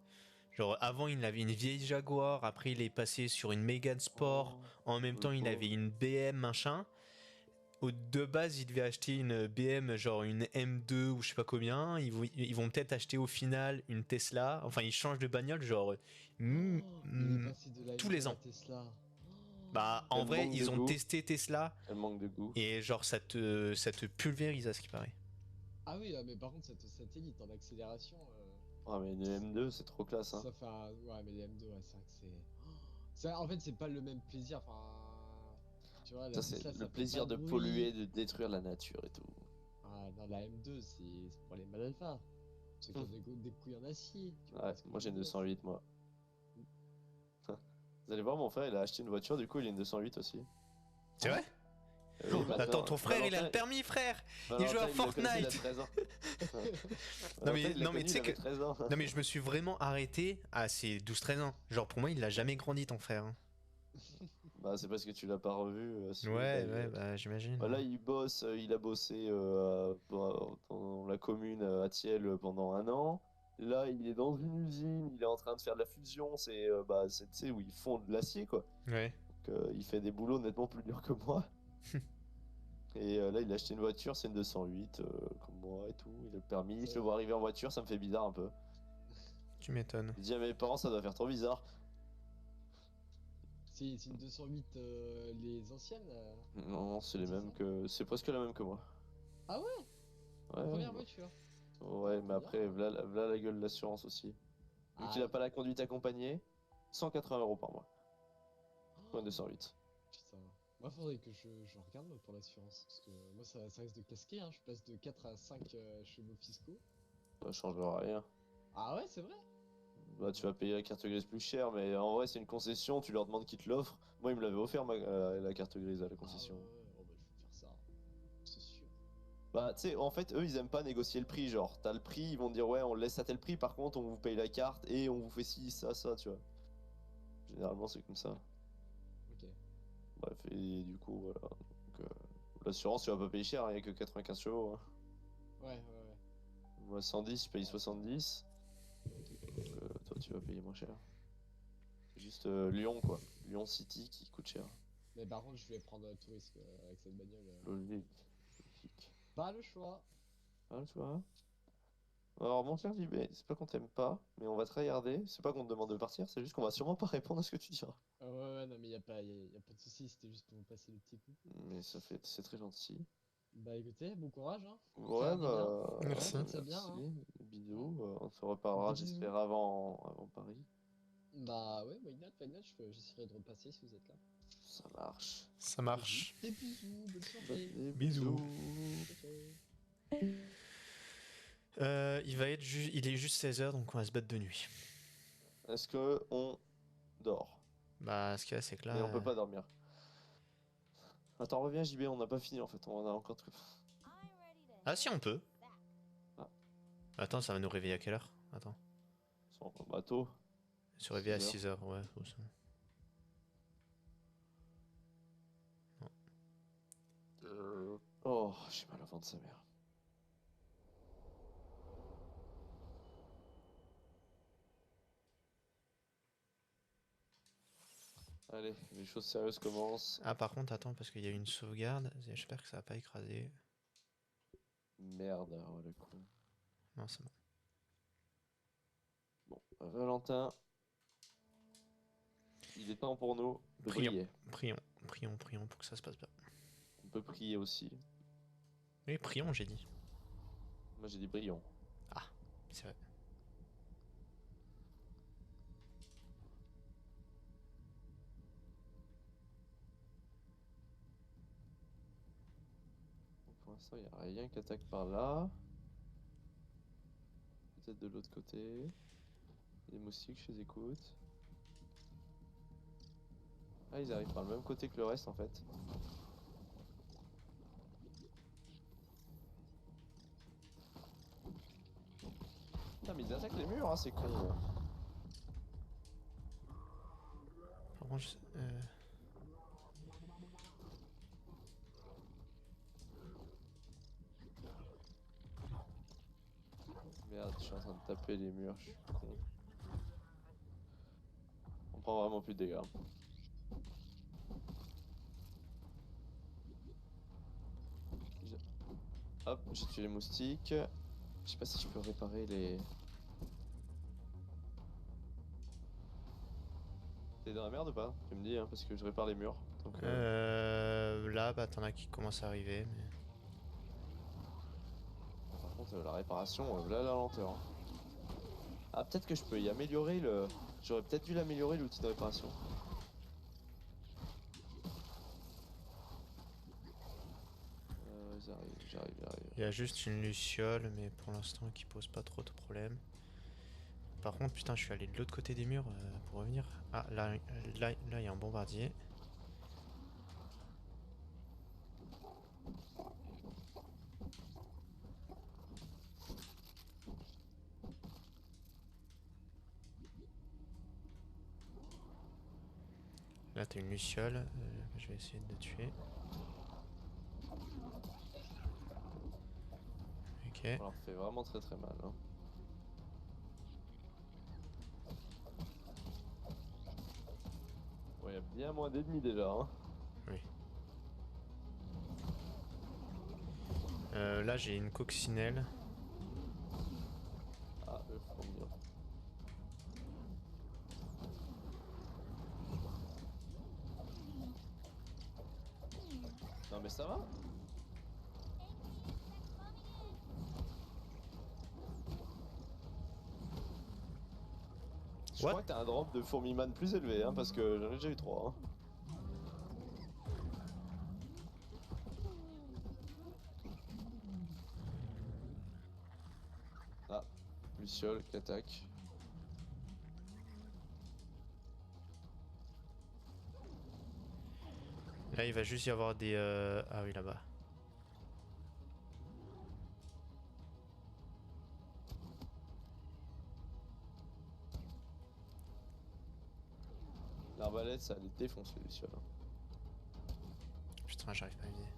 Genre, avant, il avait une vieille Jaguar, après, il est passé sur une Mégane Sport. En même Le temps, il avait pauvre. une BM, machin. De base, il devait acheter une BM, genre une M2 ou je sais pas combien. Ils vont peut-être acheter au final une Tesla. Enfin, ils changent de bagnole, genre, Il est passé de la tous M2 à les la ans. Tesla. Bah, en Quel vrai, manque de ils ont goût. testé Tesla Quel manque de goût. et genre, ça te pulvérise à ce qui paraît. Ah oui, mais par contre, cette satellite en accélération, Ah, mais une M2, c'est trop classe, hein. ça fait ouais, mais les M2, ouais, c'est vrai que c'est. En fait, c'est pas le même plaisir. Enfin, tu vois, la Ça, c'est Tesla, le ça fait pas plaisir de de bruit. polluer, de détruire la nature et tout. Ah, non, la M2, c'est pour les mal alpha. Ceux qui ont des couilles en acier. Tu vois Ouais, ce que moi je j'ai veux une dire, 208, moi. Vous allez voir, mon frère, il a acheté une voiture, du coup, il a une 208 aussi. C'est vrai? Oui, Attends, maintenant, ton frère, il a le Valentin, permis, frère! Il joue Valentin, à il l'a connu, il a Fortnite! 13 ans. Non Valentin, mais, il l'a non mais connu, tu il sais que... avait 13 ans. Non mais je me suis vraiment arrêté à ses 12-13 ans. Genre pour moi, il a jamais grandi, ton frère, hein. Bah, c'est parce que tu l'as pas revu. Ouais, ouais, bah j'imagine, Bah, là, hein. il bosse, il a bossé dans la commune à Thiel pendant 1 an. Là, il est dans une usine, il est en train de faire de la fusion. Tu sais, où ils font de l'acier, quoi. Ouais. Donc, il fait des boulots nettement plus durs que moi. Et là, il a acheté une voiture, c'est une 208, comme moi et tout. Il a le permis. Je le vois arriver en voiture, ça me fait bizarre un peu. Tu m'étonnes. Je dis à mes parents, ça doit faire trop bizarre. C'est une 208, les anciennes. Non, c'est les C'est mêmes ça? que. C'est presque la même que moi. Ah ouais? Ouais, Première voiture. ouais, mais Bien. après, v'là la gueule de l'assurance aussi. Vu Ah, qu'il a ok. pas la conduite accompagnée, 180 € par mois. Pour une Oh, 208. putain. Moi, faudrait que je regarde moi, pour l'assurance. Parce que moi, ça risque de casquer. Hein. Je passe de 4 à 5 chevaux fiscaux. Ça changera rien. Ah ouais, c'est vrai? Bah, tu vas payer la carte grise plus cher, mais en vrai, c'est une concession, tu leur demandes qu'ils te l'offrent. Moi, ils me l'avaient offert, la carte grise à la Ah ouais, concession. ouais. Oh, bah, je vais faire ça. C'est sûr. Bah, tu sais, en fait, eux, ils aiment pas négocier le prix. Genre, t'as le prix, ils vont te dire, ouais, on le laisse à tel prix, par contre, on vous paye la carte et on vous fait ci, ça, tu vois. Généralement, c'est comme ça. Ok. Bref, et du coup, voilà. Donc, l'assurance, tu vas pas payer cher, il y a que 95 chevaux, hein. Ouais. Moi, 110, je paye Ouais. 70. Donc, toi, tu vas payer moins cher. C'est juste Lyon, quoi. Lyon City qui coûte cher. Mais par contre, je vais prendre un tout risque avec cette bagnole. Logique. Logique. Pas le choix. Ah, tu vois. Alors, mon cher JB, c'est pas qu'on t'aime pas, mais on va te regarder. C'est pas qu'on te demande de partir, c'est juste qu'on va sûrement pas répondre à ce que tu diras. Ouais, non, mais y a pas de soucis. C'était juste pour vous passer le petit coucou. Mais c'est très gentil. Bah écoutez, bon courage, hein. Ouais, Regardez bien. Merci. Faites ça bien, merci. hein. Bisous. On se reparlera, Bisous. j'espère, avant Paris. Bah ouais, why not, j'essaierai de repasser si vous êtes là. Ça marche. Ça marche. Des bisous, bonne soirée. Des Bisous. Ciao, ciao. Il est juste 16h, donc on va se battre de nuit. Est-ce que on dort? Bah, ce qu'il y a, c'est que là... Mais on peut pas dormir. Attends, reviens JB, on n'a pas fini en fait, on a encore truc. I'm ready to Ah si, on peut. Ah, Attends, ça va nous réveiller à quelle heure? Attends. son bateau. Se réveiller à 6 heures. 6h, ouais. Ou ça. Oh, j'ai mal au ventre, sa mère. Allez, les choses sérieuses commencent. Ah, par contre, attends, parce qu'il y a eu une sauvegarde. J'espère que ça va pas écraser. Merde, oh le con. Non, c'est bon. Bon, Valentin, il est temps pour nous de Prions. prier. Prions pour que ça se passe bien. On peut prier aussi. Oui, prions, j'ai dit. Moi j'ai dit prions. Ah, c'est vrai. Pour l'instant, il n'y a rien qui attaque par là. Peut-être de l'autre côté. Il y a des moustiques, je les écoute. Ah, ils arrivent par le même côté que le reste en fait. Putain, mais ils attaquent les murs, hein, c'est con. Par contre, Merde, je suis en train de taper les murs, je suis con. On prend vraiment plus de dégâts. Hop, j'ai tué les moustiques. Je sais pas si je peux réparer les... T'es dans la merde ou pas? Tu me dis, hein, parce que je répare les murs. Donc, là, bah, t'en as qui commencent à arriver, mais... Par contre, la réparation, là la lenteur. Hein. Ah, peut-être que je peux y améliorer le... J'aurais peut-être dû l'améliorer l'outil de réparation. J'arrive. Il y a juste une luciole, mais pour l'instant qui pose pas trop de problèmes. Par contre, putain, je suis allé de l'autre côté des murs pour revenir. Ah, là, il y a un bombardier. Là, t'as une luciole. Je vais essayer de le tuer. Ok. On leur fait vraiment très mal. Hein. Ouais, il y a bien moins d'ennemis déjà. Hein. Oui. Là, j'ai une coccinelle. Ah, eux font mieux. Non mais ça va? Je crois que t'as un drop de fourmi-man plus élevé, hein, parce que j'en ai déjà eu 3. Hein. Ah, Luciole qui attaque. Là, il va juste y avoir des... Ah oui, là-bas. L'arbalète, ça les défonce les lucioles. Hein. Putain, j'arrive pas à viser.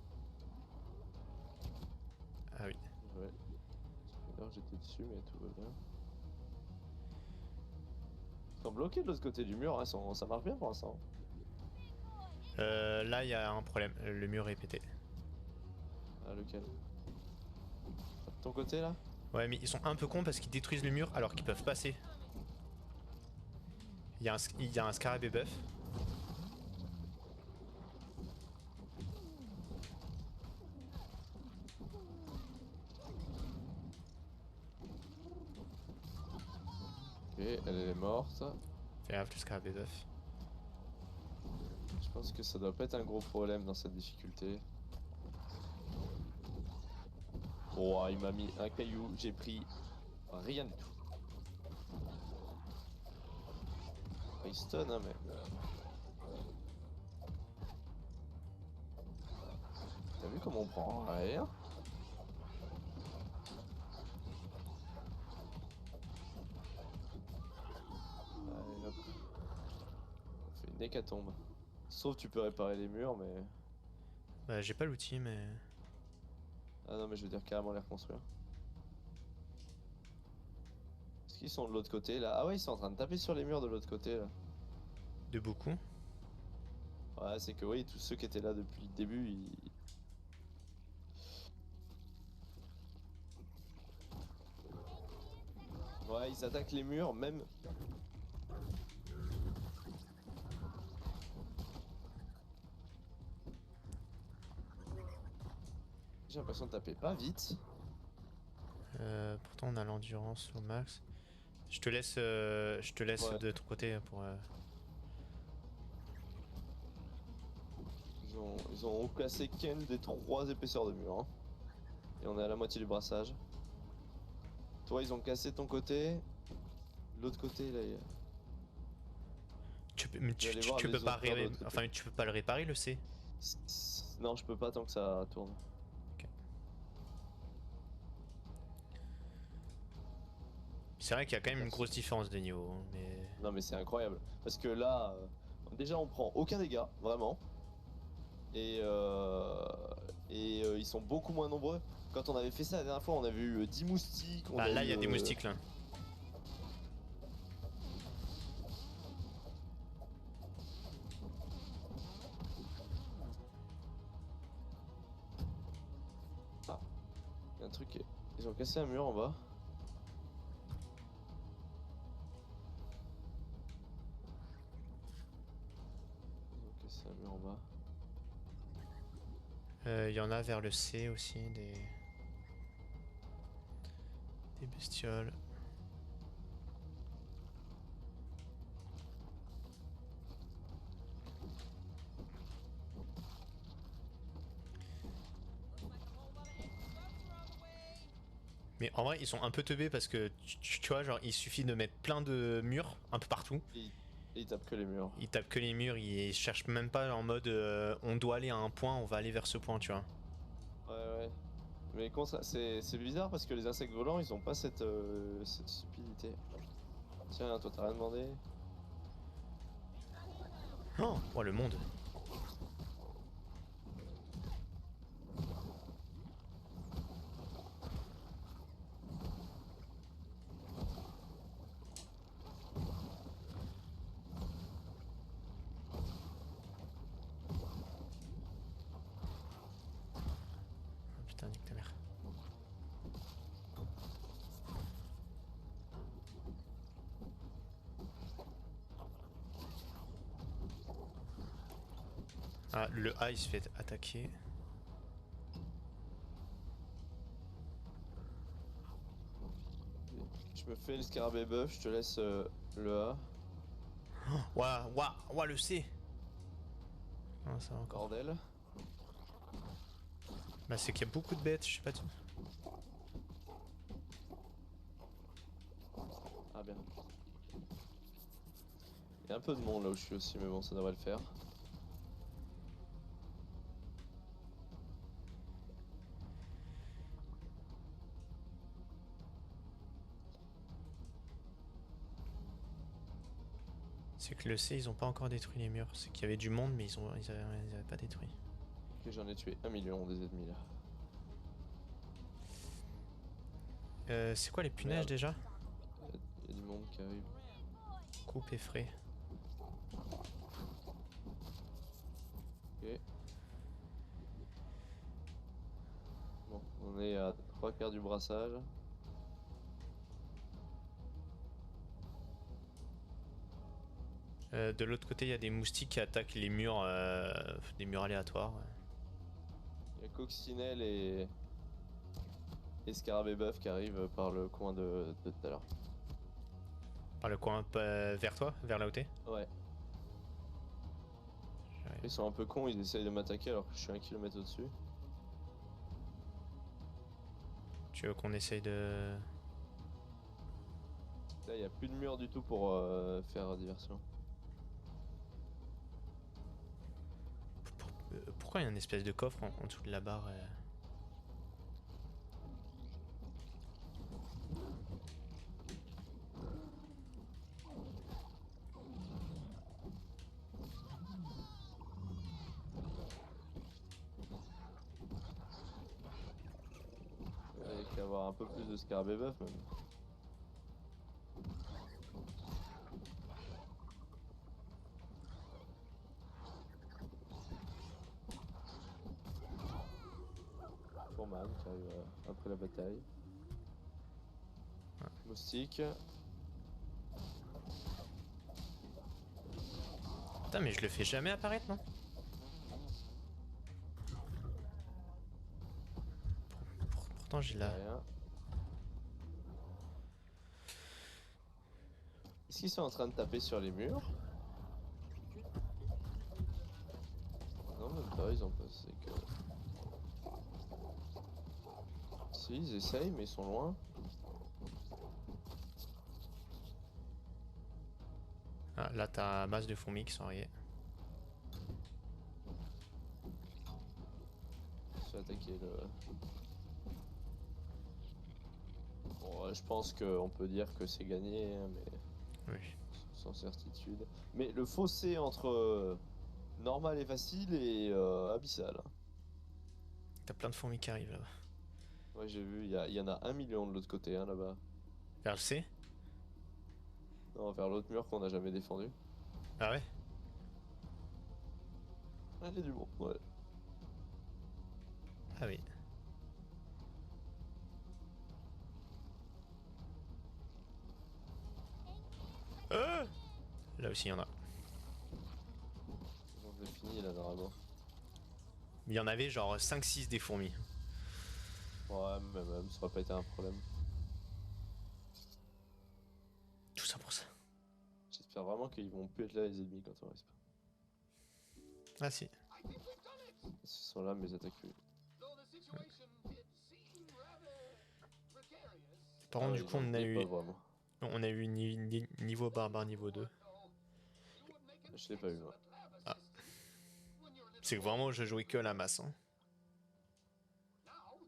Ah oui. Ouais. D'ailleurs, j'étais dessus, mais tout va bien. Ils sont bloqués de l'autre côté du mur, hein, ça marche bien pour l'instant. Là, il y a un problème. Le mur est pété. Ah, lequel? De ton côté là? Ouais, mais ils sont un peu cons parce qu'ils détruisent le mur alors qu'ils peuvent passer. Il y a un scarabée buff. Ok, elle est morte. Fais gaffe, le scarabée buff. Je pense que ça doit pas être un gros problème dans cette difficulté. Oh, il m'a mis un caillou, j'ai pris rien du tout. Il stun, hein, mais... T'as vu comment on prend rien? Allez, hop. On fait une hécatombe. Sauf tu peux réparer les murs, mais... Bah, j'ai pas l'outil, mais... Ah non, mais je veux dire carrément les reconstruire. Est-ce qu'ils sont de l'autre côté, là? Ah ouais, ils sont en train de taper sur les murs de l'autre côté, là. De beaucoup. Ouais, c'est que oui, tous ceux qui étaient là depuis le début, ils... Ouais, ils attaquent les murs, même... J'ai l'impression de taper pas vite. Pourtant, on a l'endurance au max. Je te laisse Ouais. de ton côté pour... Ils ont cassé qu'une des 3 épaisseurs de mur. Hein. Et on est à la moitié du brassage. Toi, ils ont cassé ton côté. L'autre côté, là, il y a... Tu peux, mais Je vais aller voir tu les peux pas autres murs de l'autre côté. enfin, tu peux pas le réparer, le C. Non, je peux pas tant que ça tourne. Ok. C'est vrai qu'il y a quand même une grosse différence de niveau, hein, mais... Non, mais c'est incroyable. Parce que là, déjà, on prend aucun dégât, vraiment. Et ils sont beaucoup moins nombreux. Quand on avait fait ça la dernière fois, on avait eu 10 moustiques. Bah là, il y a des moustiques, là. Ah, il y a un truc. Ils ont cassé un mur en bas. Ils ont cassé un mur en bas. Il y en a vers le C aussi, des... des bestioles. Mais en vrai, ils sont un peu teubés parce que tu vois, genre, il suffit de mettre plein de murs un peu partout. Et ils tapent que les murs. Ils tapent que les murs, ils cherchent même pas en mode on doit aller à un point, on va aller vers ce point, tu vois. Ouais, ouais. Mais c'est bizarre parce que les insectes volants, ils ont pas cette stupidité. Tiens, toi t'as rien demandé? Oh, le monde. Oh, putain, nique ta mère. Ah, le A il se fait attaquer. Je me fais le scarabée buff, je te laisse le A. Ouah, le C. Ah, ça va encore. Bordel. Bah, c'est qu'il y a beaucoup de bêtes, je sais pas tout. Ah bien. Il y a un peu de monde là où je suis aussi, mais bon, ça devrait le faire. C'est que le C, ils ont pas encore détruit les murs. C'est qu'il y avait du monde, mais ils avaient pas détruit. Ok, j'en ai tué 1 million des ennemis là. C'est quoi les punaises Merde. déjà? Il y a du monde qui arrive. Coupe et frais. Ok. Bon, on est à 3/4 du brassage. De l'autre côté, il y a des moustiques qui attaquent les murs, des murs aléatoires. Il y a Coccinelle et Scarabée Buff qui arrivent par le coin de tout à l'heure. Par le coin vers toi, vers là où t'es. Ouais. Ils sont un peu cons, ils essayent de m'attaquer alors que je suis 1 kilomètre au-dessus. Tu veux qu'on essaye de... Là, il n'y a plus de mur du tout pour faire diversion. Pourquoi il y a une espèce de coffre en dessous de la barre Avec avoir un peu plus de Scarabée Buff même. Fourman qui arrive après la bataille. Moustique. Putain, mais je le fais jamais apparaître, non? Pourtant, j'ai la... Rien. Est-ce qu'ils sont en train de taper sur les murs? Non, même pas, ils ont passé que... Si, ils essayent, mais ils sont loin. Ah, là, t'as masse de fourmis qui sont arrivées. Je vais attaquer le... Bon, je pense qu'on peut dire que c'est gagné, hein, mais Oui. sans certitude. Mais le fossé entre normal et facile est abyssal. T'as plein de fourmis qui arrivent là-bas. Ouais, j'ai vu, il y en a 1 million de l'autre côté, hein, là-bas. Vers le C? Non, vers l'autre mur qu'on n'a jamais défendu. Ah ouais? Allez, du bon, ouais. Ah oui. Là aussi, il y en a. On est fini là, normalement. Il y en avait genre 5-6 des fourmis. Ouais, même, ça aurait pas été un problème. J'espère vraiment qu'ils vont plus être là les ennemis quand on respawn. Ah si. Ils sont là, mais ils attaquent plus. Par contre, du ils coup, ont on a des eu, pas vraiment. on a eu niveau barbare niveau 2. Je l'ai pas eu moi. Ah. C'est que vraiment, je jouais que la masse. Hein.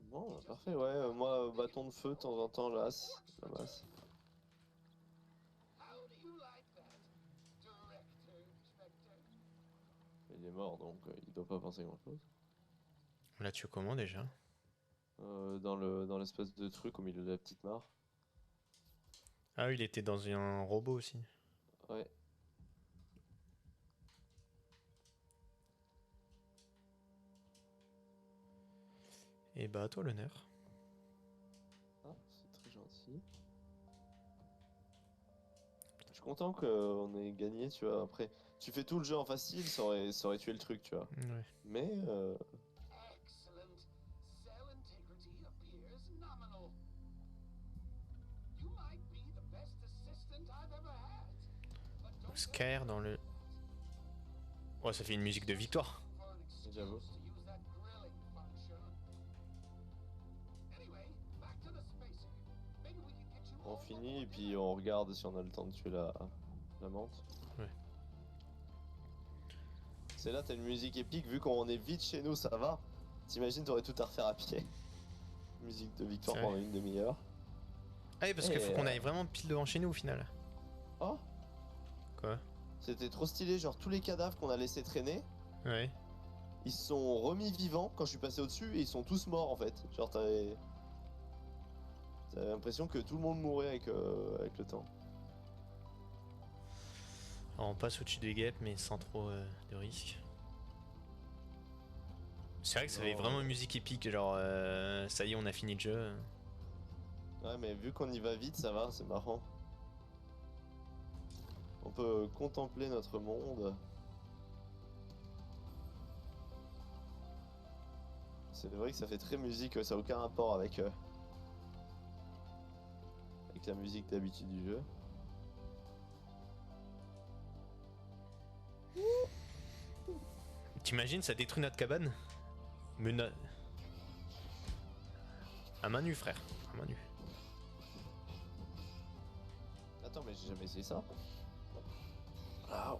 Bon, parfait, ouais. Moi, bâton de feu, de temps en temps, la masse. Il est mort, donc il doit pas penser grand chose. On l'a tué comment déjà? Dans l'espèce de truc au milieu de la petite mare. Ah oui, il était dans un robot aussi. Ouais. Et bah, à toi l'honneur. Ah, c'est très gentil. Je suis content qu'on ait gagné, tu vois. Après, tu fais tout le jeu en facile, ça aurait tué le truc, tu vois. Ouais. Mais Scare dans le... Ouais, ça fait une musique de victoire. j'avoue. On finit et puis on regarde si on a le temps de tuer la menthe. Ouais. C'est là, t'as une musique épique, vu qu'on est vite chez nous, ça va. T'imagines, t'aurais tout à refaire à pied. Musique de victoire C'est pendant vrai. une demi-heure. Ah oui, parce qu'il faut qu'on aille vraiment pile devant chez nous au final. Oh, Quoi? c'était trop stylé, genre tous les cadavres qu'on a laissés traîner, Ouais. ils se sont remis vivants quand je suis passé au-dessus et ils sont tous morts en fait. Genre t'avais l'impression que tout le monde mourait avec le temps. Alors, on passe au-dessus des guêpes, mais sans trop de risques. C'est vrai que ça fait Non. vraiment une musique épique, genre ça y est, on a fini le jeu. Ouais, mais vu qu'on y va vite, ça va, c'est marrant. On peut contempler notre monde. C'est vrai que ça fait très musique, ça n'a aucun rapport avec la musique d'habitude du jeu. T'imagines, ça détruit notre cabane? Mais à main nue, frère. À main nue. Attends, mais j'ai jamais essayé ça. Ah.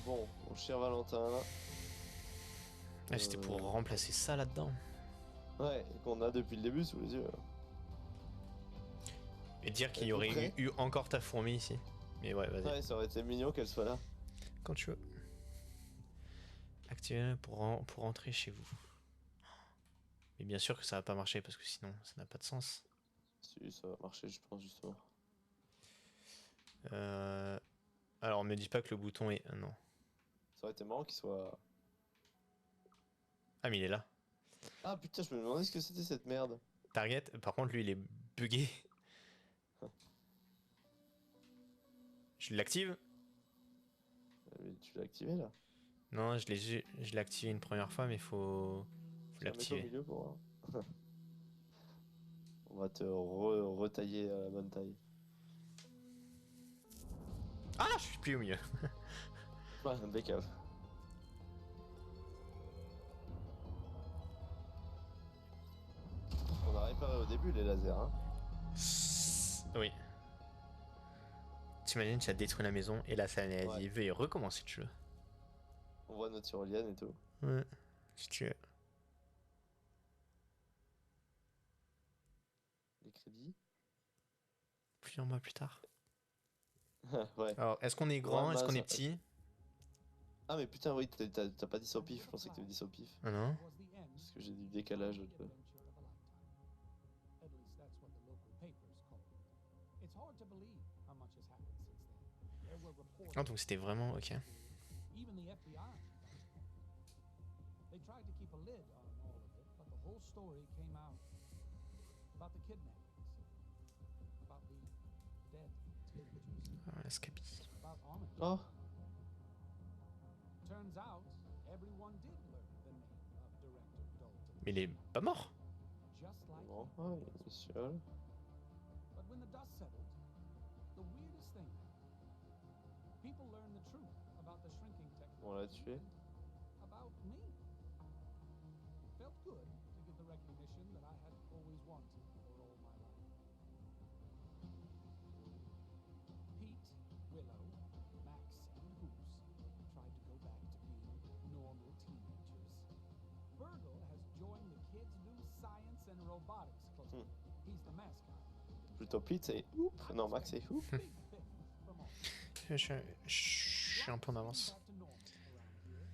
Bon, mon cher Valentin. Ah, c'était pour Euh, remplacer ça là-dedans. Ouais, qu'on a depuis le début sous les yeux. Et dire qu'il y Êtes-vous aurait prêts eu encore ta fourmi ici. Mais ouais, vas-y. Ouais, ça aurait été mignon qu'elle soit là. Quand tu veux. Activez pour rentrer chez vous. Mais bien sûr que ça va pas marcher parce que sinon ça n'a pas de sens. Si, ça va marcher, je pense, justement. Alors me dis pas que le bouton est... non. Ça aurait été marrant qu'il soit... Ah mais il est là. Ah putain, je me demandais ce que c'était cette merde. Target, par contre lui il est bugué. Je l'active? Tu l'as activé là? Non, je l'ai activé une première fois mais faut Tu vas mettre au l'activer. milieu pour voir. On va te retailler à la bonne taille. Ah, je suis plus au milieu. Ouais, impeccable. On a réparé au début les lasers, hein. Oui. T'imagines, tu as détruit la maison et là ça a dit Ouais. veuillez recommencer le jeu. On voit notre tyrolienne et tout. Ouais. Si tu veux. Les crédits. Plusieurs mois plus tard. Ouais. Alors, est-ce qu'on est grand? Ouais, Est-ce qu'on mince, est en fait. petit? Ah mais putain, oui, t'as pas dit ça au pif, je pensais que t'avais dit ça au pif. Ah non? Parce que j'ai du décalage un peu. Ah, donc c'était vraiment... ok. Even the FBI. They tried to keep a lid on all of it, but the whole story came out about the kidnappings, about the dead teenagers, Ah, la scabi. about Armitage. Oh, Turns out everyone did learn the name of director Dalton. Mais il est pas mort? Just like bon, he ouais, was. initial. truth about the shrinking On l'a technology tué. and about me. Felt good to get the recognition that I had always wanted for all my life. Pete, Willow, Max, and Hoops tried to go back to being normal teenagers. Burgle has joined the kids' new science and robotics club. He's the mascot. Plutôt Pete et Oop. Non, Max et Oop. Big things from all. Je suis un peu en avance. Back to normal around here.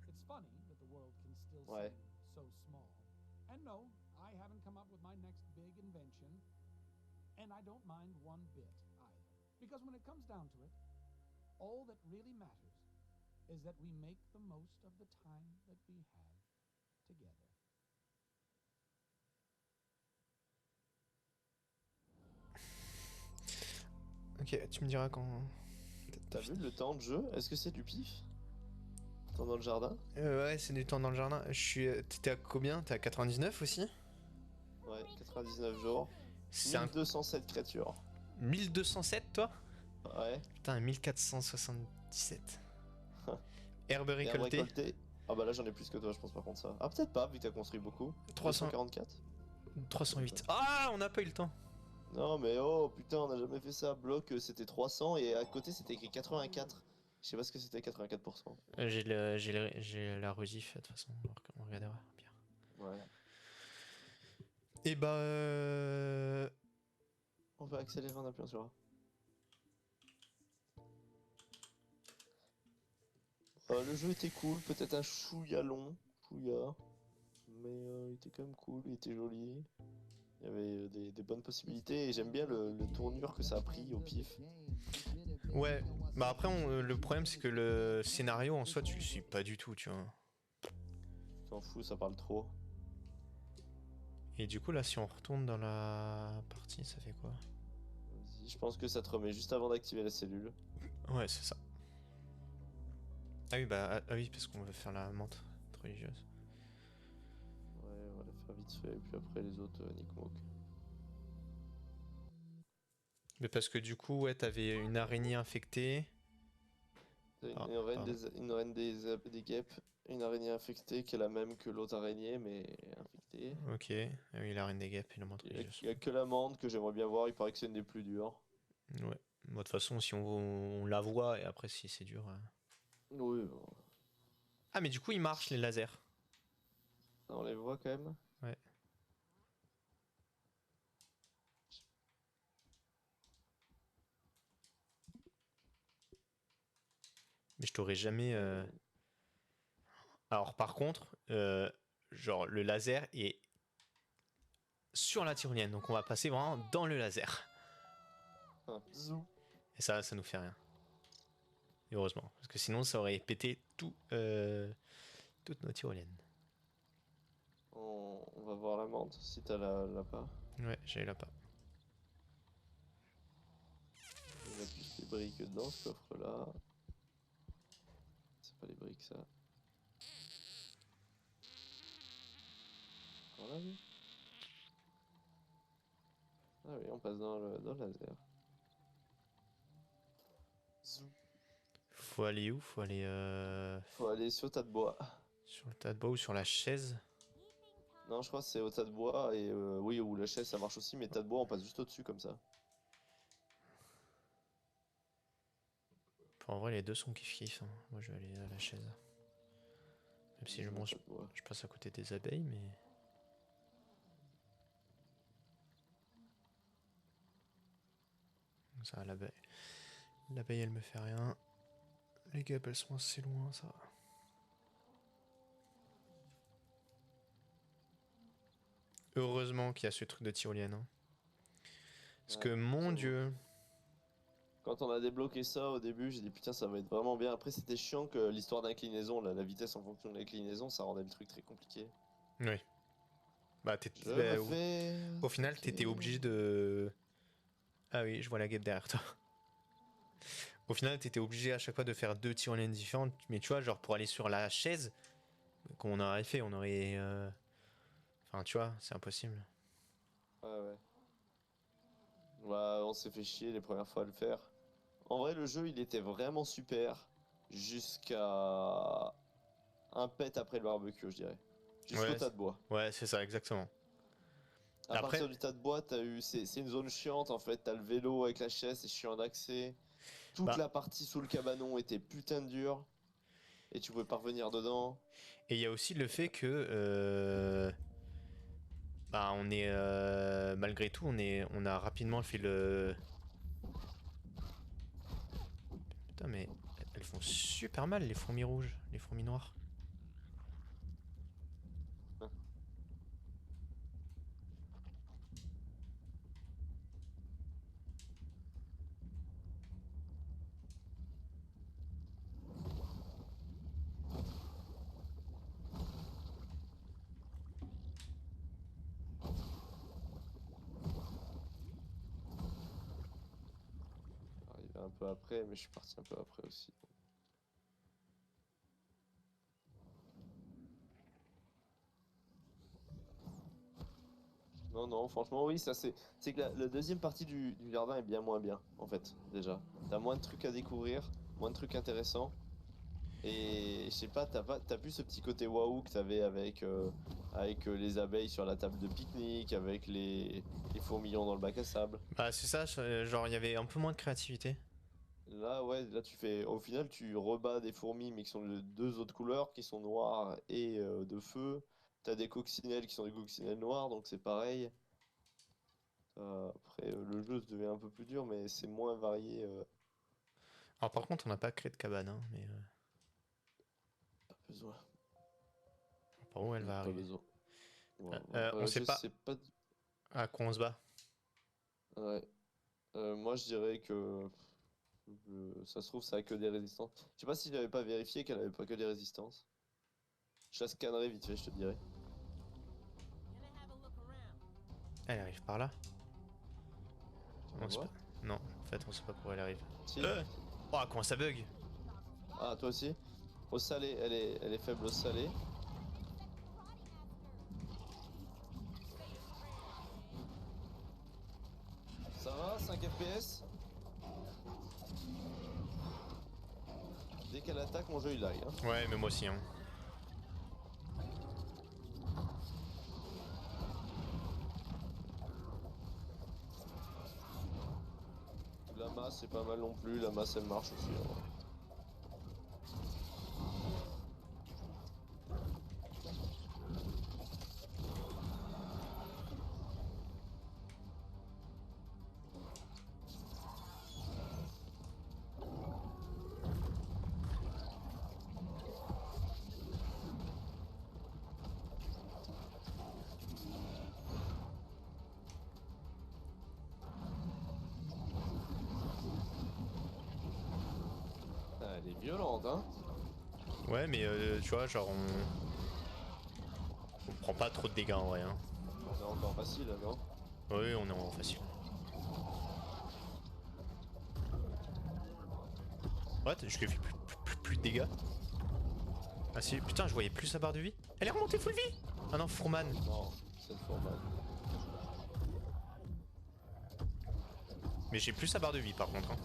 It's funny that the world can still Ouais. seem so small. And no, I haven't come up with my next big invention, and I don't mind one bit either. Because when it comes down to it, all that really matters is that we make the most of the time that we have together. Ok, tu me diras quand. T'as vu le temps de jeu? Est-ce que c'est du pif? Temps dans le jardin? Ouais, c'est du temps dans le jardin. T'étais à combien? T'es à 99 aussi? Ouais, 99 jours. C'est un 1207 créatures. 1207 toi? Ouais. Putain, 1477. Herbe Et à récoltée. récolter. Ah bah là j'en ai plus que toi, je pense par contre ça. Ah peut-être pas, vu que t'as construit beaucoup. 300. 344. 308. Ah, on n'a pas eu le temps. Non mais oh putain, on a jamais fait ça. Bloc c'était 300 et à côté c'était écrit 84. Je sais pas ce que c'était 84%. J'ai la rediff de toute façon. On regardera. Bien. Ouais. Et bah. On va accélérer en appuyant sur A. Le jeu était cool, peut-être un chouïa long, chouïa, mais il était quand même cool, il était joli. Il y avait des bonnes possibilités et j'aime bien le tournure que ça a pris au pif. Ouais. Bah après, le problème c'est que le scénario en soi, tu le suis pas du tout, tu vois. T'en fous, ça parle trop. Et du coup, là, si on retourne dans la partie, ça fait quoi? Vas-y, je pense que ça te remet juste avant d'activer la cellule. Ouais, c'est ça. Ah oui, bah ah oui, parce qu'on veut faire la menthe religieuse. Ouais, on va la faire vite fait, et puis après les autres, Nick Mock. Mais parce que du coup, ouais, t'avais une araignée infectée. T'as Ah, une reine des guêpes, une araignée infectée qui est la même que l'autre araignée, mais infectée. Ok. Ah oui, la reine des guêpes et la menthe Il religieuse. y a que l'amande que j'aimerais bien voir, il paraît que c'est une des plus dures. Ouais. Bon, de toute façon, si on la voit et après, si c'est dur. Oui, bon, Ah, mais du coup, ils marchent les lasers. on les voit quand même. Ouais. Mais je t'aurais jamais. Alors, par contre, genre, le laser est sur la tyrolienne. Donc, on va passer vraiment dans le laser. Ah, zou. Et ça nous fait rien. Et heureusement. Parce que sinon, ça aurait pété toutes nos tyroliennes. On va voir l'amande si t'as la part. Ouais, j'ai la pas. Il y a plus des briques dans ce coffre là. C'est pas les briques ça. On l'a vu. Ah oui, on passe dans le laser. Zou. Faut aller où? Faut aller Faut aller sur le tas de bois. sur le tas de bois ou sur la chaise. Non, je crois que c'est au tas de bois et oui, ou la chaise ça marche aussi, mais tas de bois on passe juste au-dessus comme ça. En vrai, les deux sont kiff-kiff. Hein. Moi, je vais aller à la chaise. Même si Bon, je tas de bois. passe à côté des abeilles, mais. Ça, l'abeille. L'abeille, elle me fait rien. Les guêpes, elles sont assez loin, ça va. Heureusement qu'il y a ce truc de tyrolienne. Hein. Parce Ouais, que, mon j'avoue. dieu. Quand on a débloqué ça au début, j'ai dit putain ça va être vraiment bien. Après c'était chiant que l'histoire d'inclinaison, la vitesse en fonction de l'inclinaison, ça rendait le truc très compliqué. Oui. Bah, Je me au fais... final, Ok. t'étais obligé de. Ah oui, je vois la guêpe derrière toi. Au final, t'étais obligé à chaque fois de faire deux tyroliennes différentes. Mais tu vois, genre pour aller sur la chaise, qu'on aurait fait, on aurait. Enfin, tu vois, c'est impossible. Ouais ouais. Bah on s'est fait chier les premières fois à le faire. En vrai, le jeu, il était vraiment super jusqu'à un pet après le barbecue, je dirais. Jusqu'au Ouais, tas de bois. ouais, c'est ça, exactement. À Après, partir du tas de bois, c'est une zone chiante en fait. T'as le vélo avec la chaise, c'est chiant d'accès. Toute bah, la partie sous le cabanon était putain de dure et tu pouvais pas revenir dedans. et il y a aussi le fait que, bah, on est, malgré tout, on a rapidement fait le. Putain, mais elles font super mal les fourmis rouges, les fourmis noires. Arrivé un peu après, mais je suis parti un peu après aussi. Non, non, franchement, oui, ça c'est que la deuxième partie du jardin est bien moins bien, en fait, déjà. T'as moins de trucs à découvrir, moins de trucs intéressants. Et je sais pas, t'as plus ce petit côté waouh que t'avais avec les abeilles sur la table de pique-nique, avec les fourmillons dans le bac à sable. Bah, c'est ça, genre, il y avait un peu moins de créativité. Là, ouais, là tu fais. Au final, tu rebats des fourmis, mais qui sont de deux autres couleurs, qui sont noires et de feu. T'as des coccinelles qui sont des coccinelles noires, donc c'est pareil. Après, le jeu se devient un peu plus dur, mais c'est moins varié. Alors, par contre, on n'a pas créé de cabane, hein, mais Pas besoin. par où elle va Pas arriver. besoin. Ouais, On sait je pas sais pas. à quoi on se bat. Ouais. Moi, je dirais que ça se trouve, ça a que des résistances. Je sais pas si j'avais pas vérifié qu'elle avait pas que des résistances. Je la scannerai vite fait, je te dirai. Elle arrive par là. On va On sait pas. voir. Non, en fait, on sait pas pourquoi elle arrive. Si. Oh, comment ça bug? Ah, toi aussi? Au salé, elle est faible au salé. Ça va, 5 FPS? Dès qu'elle attaque, mon jeu il lag. Hein. Ouais, mais moi aussi, hein. La masse, c'est pas mal non plus. La masse, elle marche aussi. Hein. Ah, elle est violente, hein. Ouais, mais tu vois, genre, on prend pas trop de dégâts en vrai, hein. C'est encore facile, là, non? Oui, on est en facile. Ouais, je lui fais plus de dégâts. Ah si, putain, je voyais plus sa barre de vie. Elle est remontée full vie. Ah non, Fourman. Non, c'est le format. Mais j'ai plus sa barre de vie par contre, hein.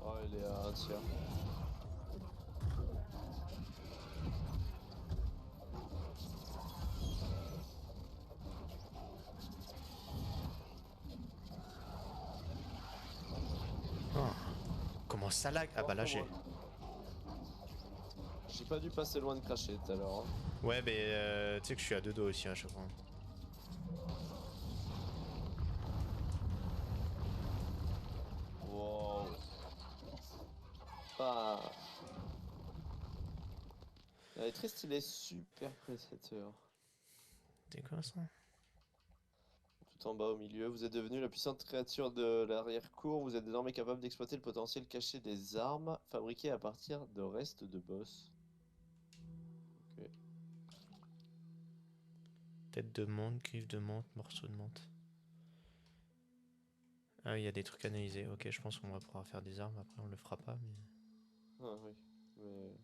Oh, elle est à un tiers. Oh. Comment ça lag? Ah bah là j'ai... J'ai pas dû passer loin de cracher tout à l'heure. Hein. Ouais, mais tu sais que je suis à deux dos aussi à chaque fois. Wow. Ah. Elle est très stylée, super prédateur. C'est quoi ça? Tout en bas au milieu, vous êtes devenu la puissante créature de l'arrière-cour. Vous êtes désormais capable d'exploiter le potentiel caché des armes fabriquées à partir de restes de boss. Ok. Tête de menthe, griffe de menthe, morceau de menthe. Ah oui, il y a des trucs analysés. Ok, je pense qu'on va pouvoir faire des armes. Après, on le fera pas, mais... Ah oui, mais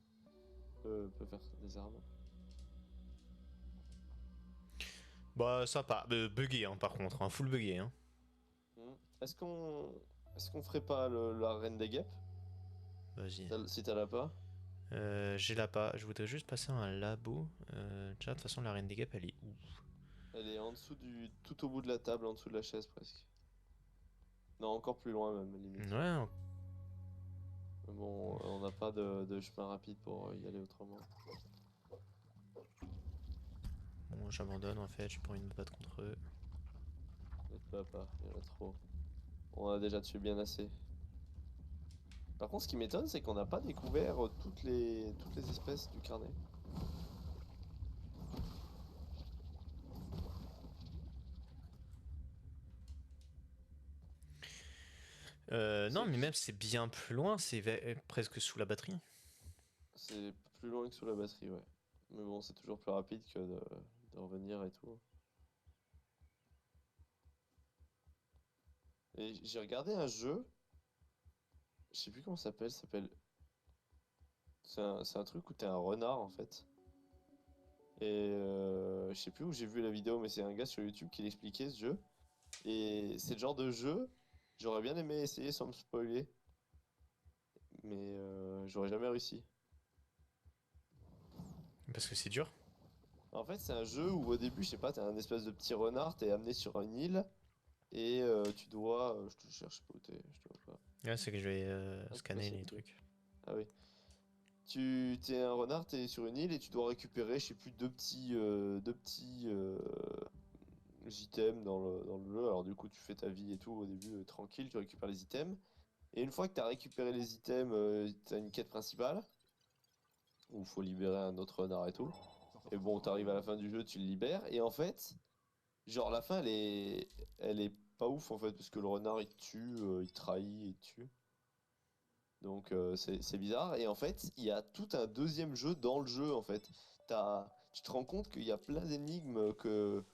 peut faire des armes. Bah, sympa. Bugué, hein, par contre. Hein, full bugué, hein. Hmm. Est-ce qu'on Est-ce qu'on ferait pas la reine des guêpes? Vas-y. Si t'as la pas? J'ai la pas. Je voudrais juste passer à un labo. Déjà, de toute façon, la reine des guêpes, elle est où? Elle est en dessous tout au bout de la table, en dessous de la chaise presque. Non, encore plus loin même, limite. Ouais, Mais bon, on n'a pas de chemin rapide pour y aller autrement. bon, j'abandonne en fait, j'ai pas envie de me battre contre eux. Ne te bats pas, il y en a trop. On a déjà tué bien assez. Par contre, ce qui m'étonne, c'est qu'on n'a pas découvert toutes les espèces du carnet. Non, C'est- mais même c'est bien plus loin, c'est presque sous la batterie. C'est plus loin que sous la batterie, ouais. Mais bon, c'est toujours plus rapide que de revenir et tout. Et j'ai regardé un jeu, je sais plus comment ça s'appelle. C'est un truc où t'es un renard en fait. Et je sais plus où j'ai vu la vidéo, mais c'est un gars sur YouTube qui l'expliquait ce jeu. Et c'est le genre de jeu, j'aurais bien aimé essayer sans me spoiler, mais j'aurais jamais réussi. Parce que c'est dur. En fait, c'est un jeu où au début, je sais pas, t'es un espèce de petit renard, t'es amené sur une île et tu dois. Je te cherche pas où t'es, je te vois pas. Ouais, c'est que je vais Ah, c'est scanner les possible. trucs. Ah oui. Tu t'es un renard, t'es sur une île et tu dois récupérer, je sais plus, deux petits items dans le jeu. Alors du coup, tu fais ta vie et tout au début tranquille, tu récupères les items. Et une fois que t'as récupéré les items, t'as une quête principale où il faut libérer un autre renard et tout. Et bon, t'arrives à la fin du jeu, tu le libères. Et en fait, genre la fin, elle est pas ouf en fait, parce que le renard il te tue, il te trahit, il te tue. Donc c'est bizarre. Et en fait, il y a tout un deuxième jeu dans le jeu en fait. Tu te rends compte qu'il y a plein d'énigmes que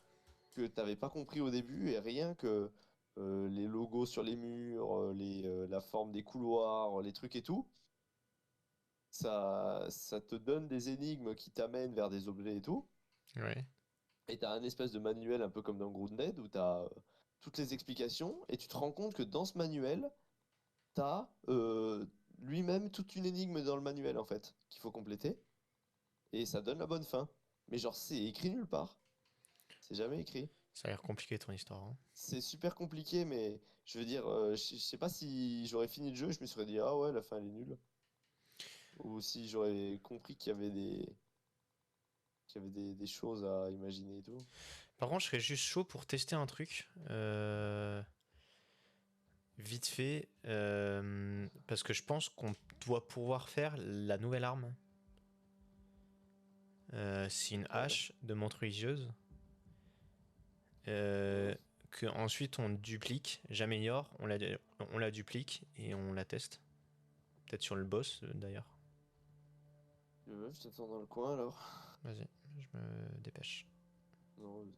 t'avais pas compris au début et rien que les logos sur les murs, la forme des couloirs, les trucs et tout. Ça te donne des énigmes qui t'amènent vers des objets et tout. Ouais. Et t'as un espèce de manuel un peu comme dans Grounded où t'as toutes les explications et tu te rends compte que dans ce manuel, t'as lui-même toute une énigme dans le manuel en fait qu'il faut compléter et ça donne la bonne fin. Mais genre c'est écrit nulle part. C'est jamais écrit. Ça a l'air compliqué ton histoire, hein. C'est super compliqué mais je veux dire, je sais pas si j'aurais fini le jeu, je me serais dit ah ouais la fin elle est nulle. Ou si j'aurais compris qu'il y avait des choses à imaginer et tout. Par contre, je serais juste chaud pour tester un truc. Vite fait. Parce que je pense qu'on doit pouvoir faire la nouvelle arme. C'est une hache de montre religieuse. Que ensuite on duplique, j'améliore, on la duplique et on la teste. Peut-être sur le boss d'ailleurs. Je t'attends dans le coin alors. Vas-y, je me dépêche. Non, vas-y.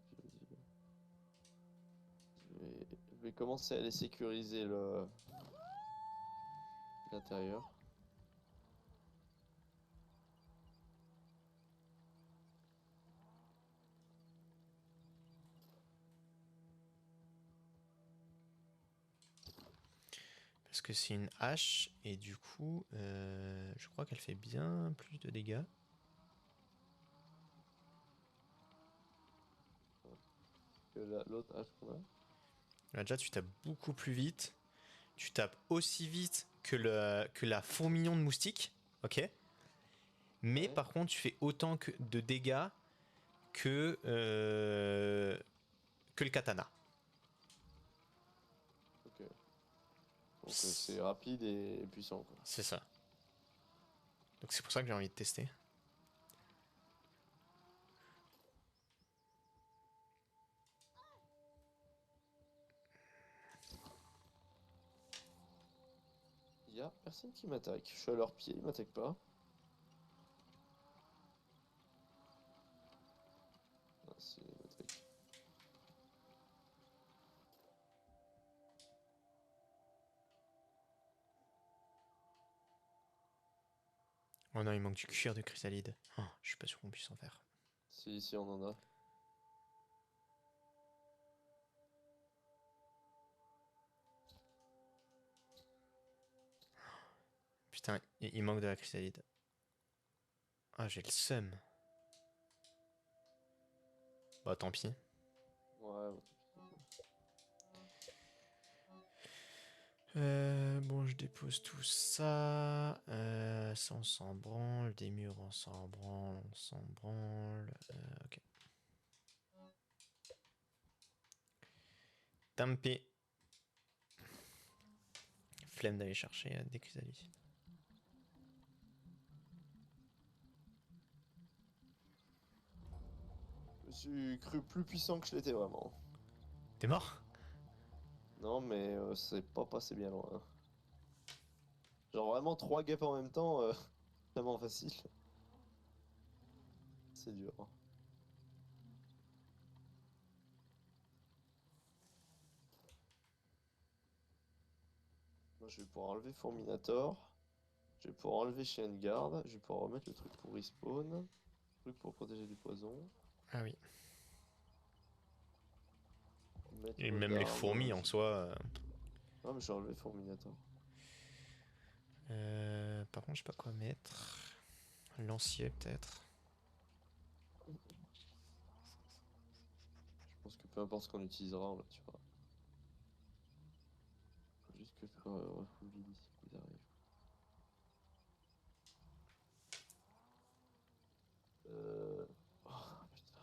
Je vais commencer à aller sécuriser l'intérieur. Parce que c'est une hache et du coup, je crois qu'elle fait bien plus de dégâts. Que l'autre hache qu'on a. Là, déjà, tu tapes beaucoup plus vite. Tu tapes aussi vite que la fourmilion de moustiques. Ok. Mais Ouais. par contre, tu fais autant de dégâts que le katana. Ok. Donc c'est rapide et puissant quoi. C'est ça. Donc c'est pour ça que j'ai envie de tester. Y a personne qui m'attaque. Je suis à leur pied, ils m'attaquent pas. Ah si, ils m'attaquent. Oh non, il manque du cuir de chrysalide. Oh, je suis pas sûr qu'on puisse en faire. Si, on en a. Putain, il manque de la chrysalide. Ah, j'ai le seum. Bah, tant pis. Ouais. Bon, je dépose tout ça. Ça, on s'en branle. Des murs, on s'en branle. On s'en branle. Ok. Tant pis. Flemme d'aller chercher des chrysalides. Je me suis cru plus puissant que je l'étais vraiment. T'es mort? Non, mais c'est pas passé bien loin. Genre vraiment 3 gaps en même temps, vraiment facile. C'est dur. Moi, je vais pouvoir enlever Fourminator. Je vais pouvoir enlever Chien de garde. Je vais pouvoir remettre le truc pour respawn. Le truc pour protéger du poison. Ah oui. Mettre Et mode même les d'arme. fourmis en soi. Ah, mais j'ai enlevé Fourminator. Par contre, je sais pas quoi mettre. Lancier peut-être. Je pense que peu importe ce qu'on utilisera, on le tuera. Faut juste que Ruby ils arrivent. Oh, putain.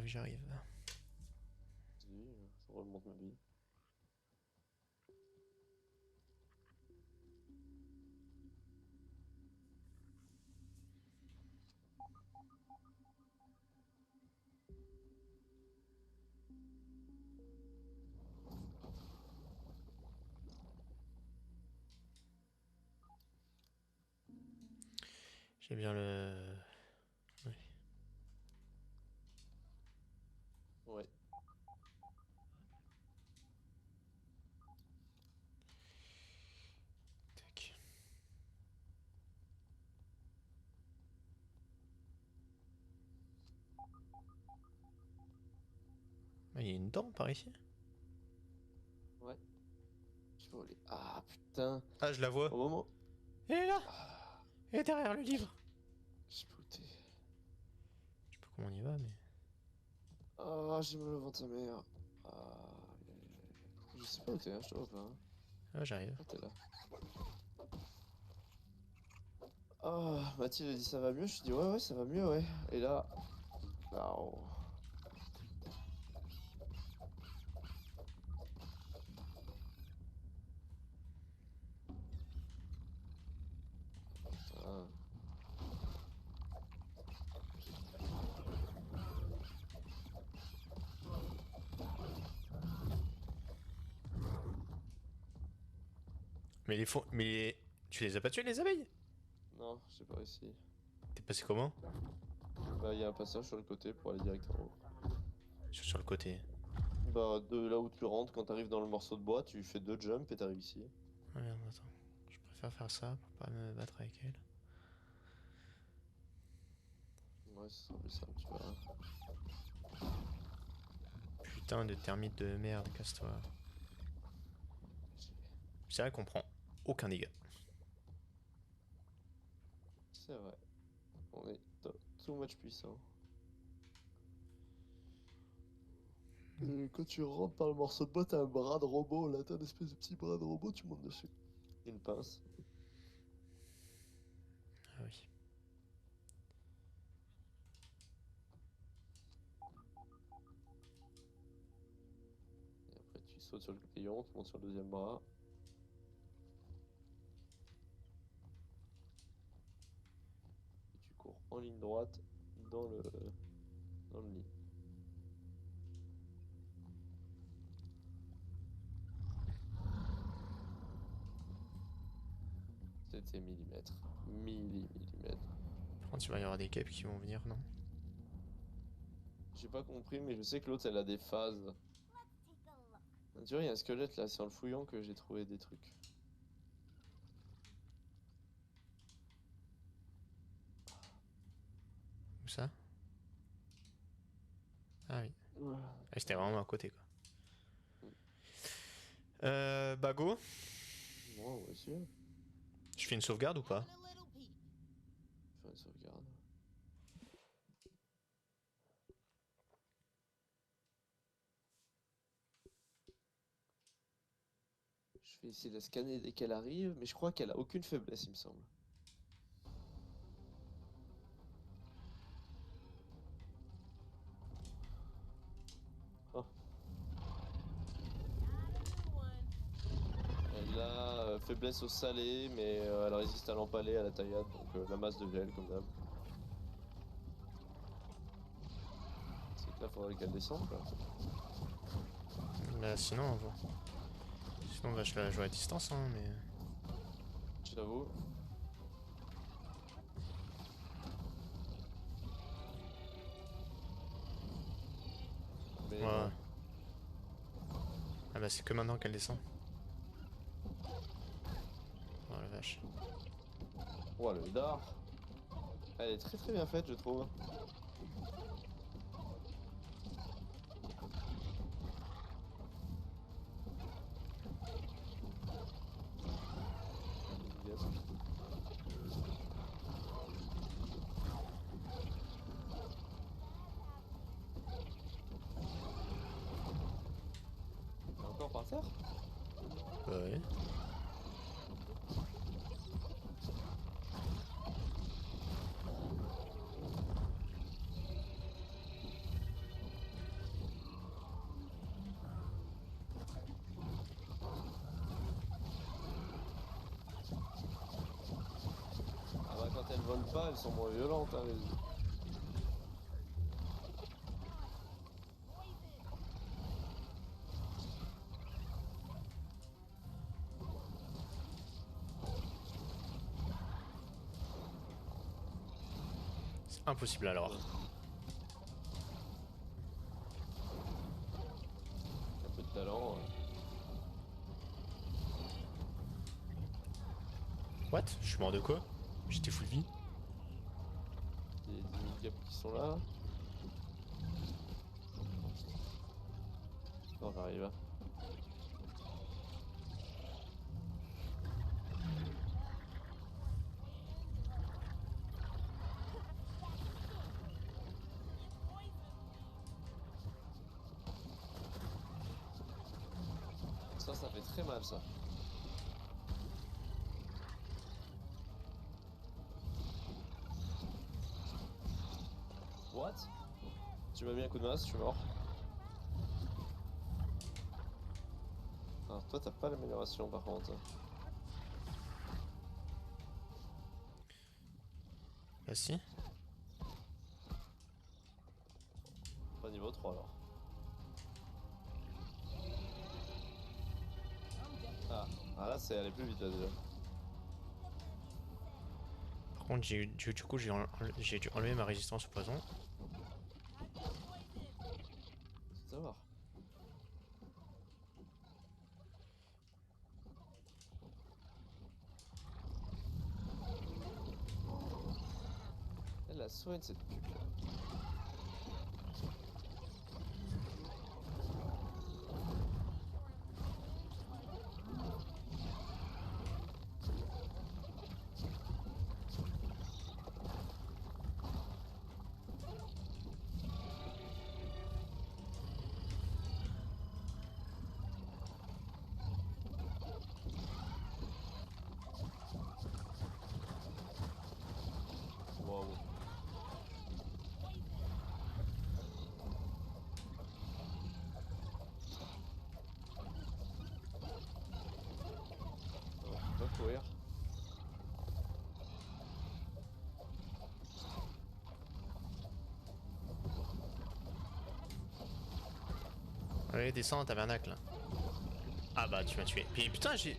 J'arrive. Ça remonte ma vie. J'ai bien le. Ouais. Ouais. Tac. Ah, il y a une dent par ici. Ouais. Je vais aller. Ah putain. Ah, je la vois. Au moment. Elle est là. Ah, Elle est derrière le livre. j'ai pouté. Je sais pas comment on y va, mais. Ah, j'ai mal au ventre, sa mère. Ah, je sais pas où t'es, hein, je te vois pas. Hein. Ah, j'arrive. Ah, t'es là. Ah, Mathilde a dit ça va mieux. Je dis ouais, ouais, ça va mieux, ouais. Et là. Ah, oh. Putain. Mais les faux. Tu les as pas tués, les abeilles? Non, j'ai pas réussi. T'es passé comment? Bah, il y a un passage sur le côté pour aller direct en haut. Sur le côté. Bah, de là où tu rentres, quand t'arrives dans le morceau de bois, tu fais 2 jumps et t'arrives ici. Ah merde, attends. Je préfère faire ça pour pas me battre avec elle. Ouais, ce sera plus simple, tu verras. Putain de termite de merde, casse-toi. C'est vrai qu'on prend aucun dégât. C'est vrai. On est too much puissant. Et quand tu rentres par le morceau de bois, t'as un bras de robot, là, t'as une espèce de petit bras de robot, tu montes dessus. Une pince. Tu sautes sur le crayon, tu montes sur le deuxième bras. Et tu cours en ligne droite dans le lit. C'était millimètre. Millimètre. Par contre, il va y avoir des capes qui vont venir, non? J'ai pas compris, mais je sais que l'autre elle a des phases. Let's take a look. Tu vois, il y a un squelette là, c'est en le fouillant que j'ai trouvé des trucs. Où ça? Ah oui. Voilà. Ah, c'était vraiment à côté, quoi. Bah go. Moi aussi. Je fais une sauvegarde ou pas? Having a little peep. Faire une sauvegarde. Je vais essayer de la scanner dès qu'elle arrive, mais je crois qu'elle a aucune faiblesse, il me semble. Oh. Got a new one. Elle a faiblesse au salé, mais elle résiste à l'empalé, à la taillade, donc la masse de gel comme d'hab. C'est que là, faudrait qu'elle descende, quoi. Bah sinon, sinon bah, je vais la jouer à distance, hein, mais... J'avoue. Mais Ouais. Ah bah c'est que maintenant qu'elle descend. Oh la vache. oh, le dard. Elle est très très bien faite, je trouve. Yes. Elle est encore par terre? Bah ouais. Ah bah quand elles volent pas, elles sont moins violentes, hein, les... C'est impossible alors. Un peu de talent. What? Je suis mort de quoi? J'étais full vie. Des 10 000 gaps qui sont là. Non, j'arrive. Hein. Ça fait très mal ça. What? Tu m'as mis un coup de masse, je suis mort. Alors toi t'as pas l'amélioration par contre. Bah si. Pas niveau 3 alors. Ah là c'est aller plus vite là déjà. Par contre, du coup, j'ai dû enlever ma résistance au poison. C'est savoir. Elle la soigne cette pute là. Wow. Allez, descends, tabernacle. Ah bah, tu m'as tué. Puis putain, j'ai.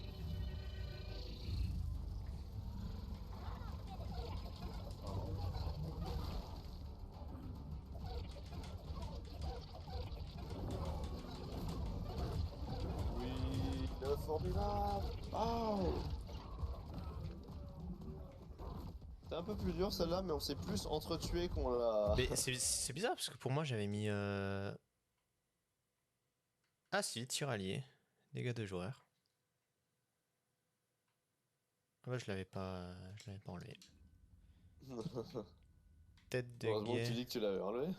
Oui, le formidable. Oh. C'est un peu plus dur celle-là, mais on s'est plus entretué qu'on l'a. Mais c'est bizarre parce que pour moi, j'avais mis. Ah si, tir allié. Dégâts de joueur. Ah bah, je l'avais pas enlevé. Tête de Heureusement que tu guet. dis que tu l'avais enlevé.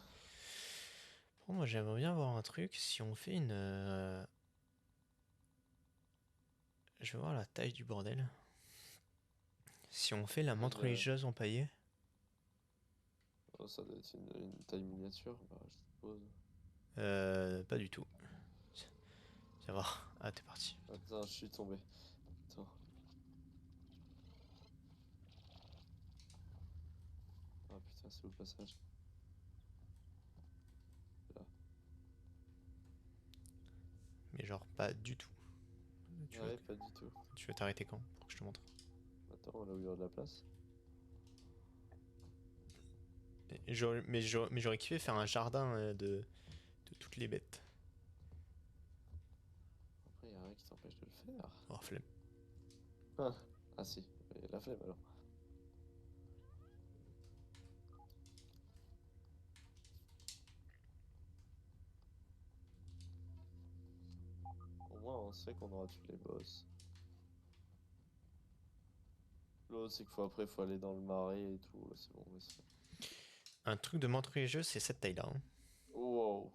Pour moi, j'aimerais bien voir un truc. Si on fait une. Je vais voir la taille du bordel. Si on fait la menthe religieuse empaillée. Oh, ça doit être une taille miniature, bah, je suppose. Pas du tout. Viens voir. Ah, t'es parti. Attends, je suis tombé. Attends. Ah putain, c'est où le passage? Là. Mais genre, pas du tout. Tu veux, Ouais, pas du tout. tu veux t'arrêter quand pour que je te montre? Attends, là où il y aura de la place. Mais j'aurais kiffé faire un jardin de toutes les bêtes. Après, il y a rien qui t'empêche de le faire. Oh, flemme. Ah si, la flemme alors. Au moins, on sait qu'on aura tué les boss. L'autre, c'est qu'il faut après, faut aller dans le marais et tout. Là, c'est bon, mais c'est... Un truc de menthe religieuse, c'est cette taille-là. Hein. Wow.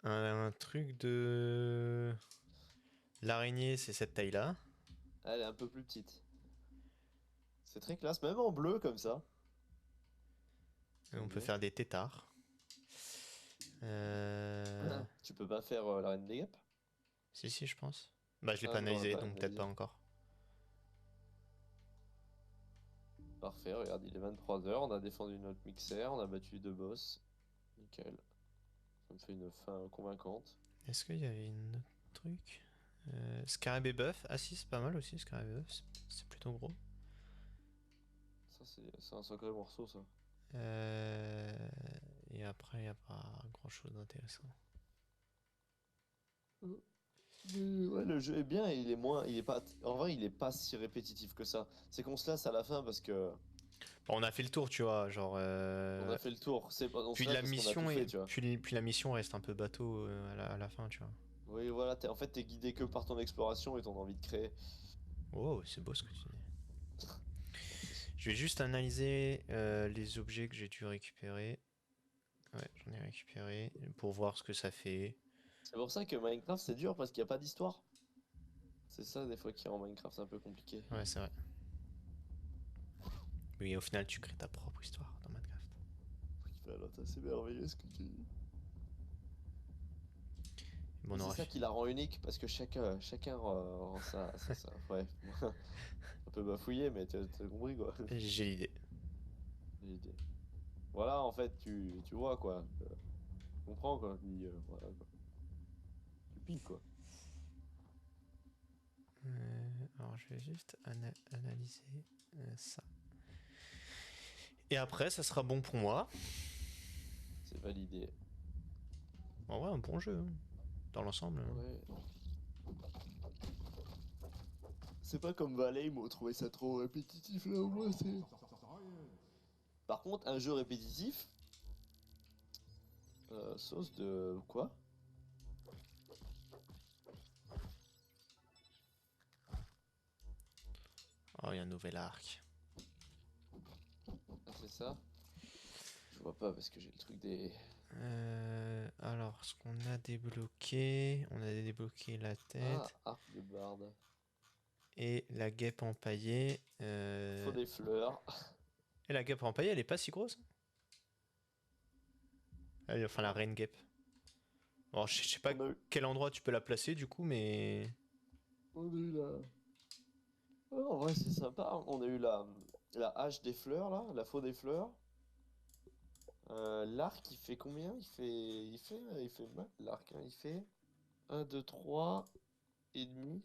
Un truc de. L'araignée, c'est cette taille-là. Elle est un peu plus petite. C'est très classe, même en bleu comme ça. Et on peut bien. faire des têtards. Tu peux pas faire la reine des guêpes? Si, je pense. Bah, je l'ai Ah, pas non, on l'a analysé, pas donc peut-être analysé. pas encore. Parfait, regarde, il est 23h, on a défendu notre mixer, on a battu 2 boss. Nickel. Ça me fait une fin convaincante. Est-ce qu'il y avait une autre truc Scarabée buff. Ah si, c'est pas mal aussi, Scarabée buff. C'est plutôt gros. Ça, c'est un sacré morceau, ça. Et après, il n'y a pas grand-chose d'intéressant. Ouais, le jeu est bien et il est moins. Il est pas. En vrai, il est pas si répétitif que ça. C'est qu'on se lasse à la fin parce que Bon, on a fait le tour, tu vois, genre... on a fait le tour. On se Puis lasse la parce qu'on a mission tout est... fait, tu vois. puis la mission reste un peu bateau à la fin, tu vois. Oui, voilà, en fait, t'es guidé que par ton exploration et ton envie de créer. Oh, c'est beau ce que tu dis. Je vais juste analyser les objets que j'ai dû récupérer. Ouais, j'en ai récupéré pour voir ce que ça fait. C'est pour ça que Minecraft c'est dur parce qu'il n'y a pas d'histoire. C'est ça, des fois, qui rend Minecraft un peu compliqué. Ouais, c'est vrai. Oui, au final, tu crées ta propre histoire dans Minecraft. Alors, c'est merveilleux ce que tu dis. Bon, on aura C'est ça fait. qui la rend unique parce que chacun rend ça. Ouais, un peu bafouillé, mais t'as compris quoi. J'ai l'idée. L'idée. Voilà, en fait, tu vois quoi. Tu comprends quoi. Puis, voilà, quoi. Tu piques quoi. Alors, je vais juste analyser ça. Et après, ça sera bon pour moi. C'est validé. En vrai, un bon jeu. Hein. Dans l'ensemble. Ouais. C'est pas comme Valheim où on trouvait ça trop répétitif là, au moins c'est. Par contre, un jeu répétitif. Sauce de quoi? Oh, il y a un nouvel arc. Ah, c'est ça? Je vois pas parce que j'ai le truc des. Alors, ce qu'on a débloqué, on a débloqué la tête Ah, arc de barde. et la guêpe empaillée. Faut des fleurs. Et la guêpe empaillée, elle est pas si grosse. Enfin, la reine guêpe. Bon, je sais pas On a eu, quel endroit tu peux la placer du coup, mais. on a eu la. Ouais, en vrai, c'est sympa. On a eu la hache des fleurs là, la faux des fleurs. L'arc, il fait combien? Il fait mal, l'arc, hein. Il fait 1, 2, 3 et demi.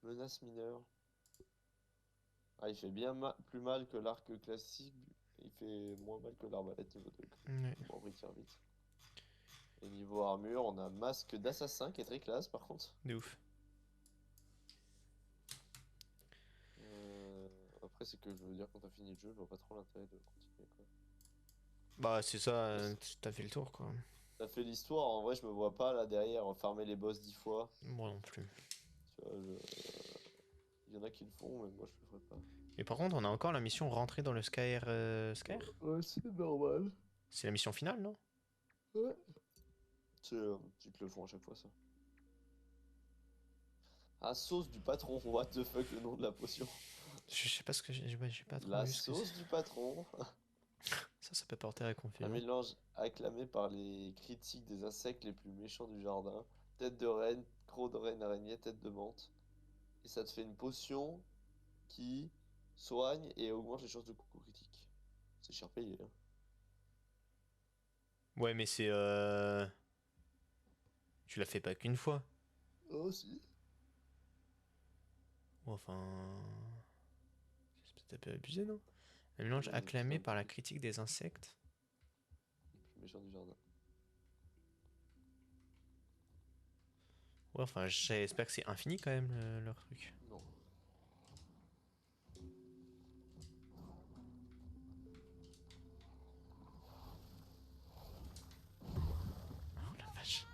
Menace mineure. Ah, il fait bien plus mal que l'arc classique. Il fait moins mal que l'arbalète niveau 2. Ouais. Bon, on va y faire vite. Et niveau armure, on a masque d'assassin qui est très classe par contre. De ouf. Après, c'est que je veux dire, quand t'as fini le jeu, je vois pas trop l'intérêt de continuer quoi. Bah, c'est ça, t'as fait le tour, quoi. T'as fait l'histoire, en vrai, je me vois pas là derrière farmer les boss 10 fois. Moi non plus. Tu vois, il y en a qui le font, mais moi je le ferai pas. Et par contre, on a encore la mission rentrer dans le Skyr. Skyr? Ouais, c'est normal. C'est la mission finale, non? Ouais. Tu te le font à chaque fois ça. Ah, sauce du patron, what the fuck le nom de la potion. Je sais pas ce que j'ai pas trop La vu ce que sauce du patron. ça peut porter à Un confusion. mélange acclamé par les critiques des insectes les plus méchants du jardin. Tête de reine, croc de reine araignée, tête de menthe. Et ça te fait une potion qui soigne et augmente les chances de coup critique. C'est cher payé, hein. Ouais, mais c'est. Tu l'as fait pas qu'une fois. Oh si. Ou enfin. C'est peut-être un peu abusé, non? Un mélange Oui, acclamé c'est par la critique des insectes. le plus méchant du jardin. Ouais, enfin, j'espère que c'est infini quand même leur truc. Non. Oh la vache.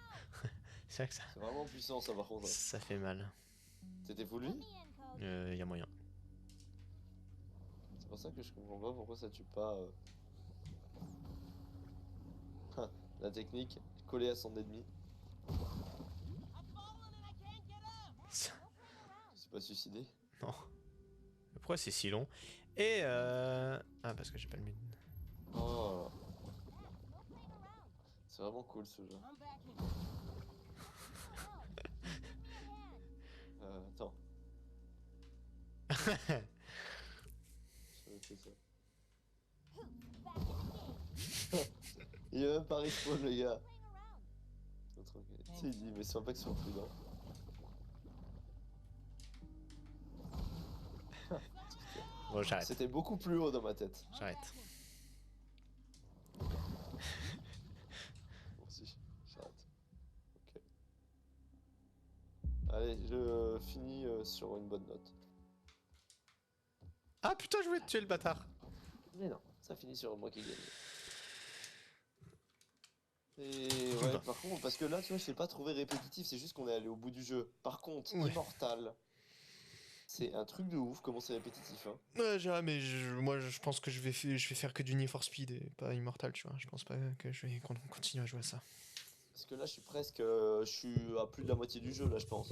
C'est vrai que ça. C'est vraiment puissant ça par contre. Ça fait mal. T'étais full vie? Let me in, Code. Y a moyen. C'est pour ça que je comprends pas pourquoi ça tue pas. La technique, coller à son ennemi. I've fallen and I can't get up. Ça- Je suis pas suicidé. Non. Pourquoi c'est si long? Et Ah, parce que j'ai pas le mid. Oh, No playing around. c'est vraiment cool ce jeu. I'm back in. Help. Give me a hand. Attends, j'avais fait ça. Poof, back in the game. Il est même pas respawn le gars. Playing around. L'autre, ok. Tu sais, il dit, mais c'est pas que sur prudent. Bon, j'arrête. C'était beaucoup plus haut dans ma tête. I'm J'arrête. back in. Bon, si, j'arrête. Ok. Allez, je finis sur une bonne note. Ah putain, je voulais te tuer le bâtard. Mais non, ça finit sur moi qui gagne. Et ouais, par contre, parce que là, tu vois, je l'ai pas trouvé répétitif, c'est juste qu'on est allé au bout du jeu. Par contre, Ouais. Immortal, c'est un truc de ouf, comment c'est répétitif, hein. Ouais, mais moi je pense que je vais faire que du Need for Speed et pas Immortal, tu vois. Je pense pas que je vais continuer à jouer à ça. Parce que là, je suis presque. Je suis à plus de la moitié du jeu, là, je pense.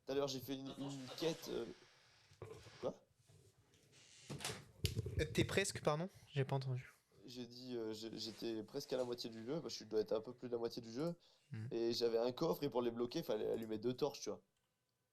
Tout à l'heure, j'ai fait une quête. Quoi? T'es presque, pardon? J'ai pas entendu. J'ai dit, j'étais presque à la moitié du jeu, je dois être un peu plus de la moitié du jeu. Hmm. Et j'avais un coffre, et pour les bloquer, il fallait allumer 2 torches, tu vois.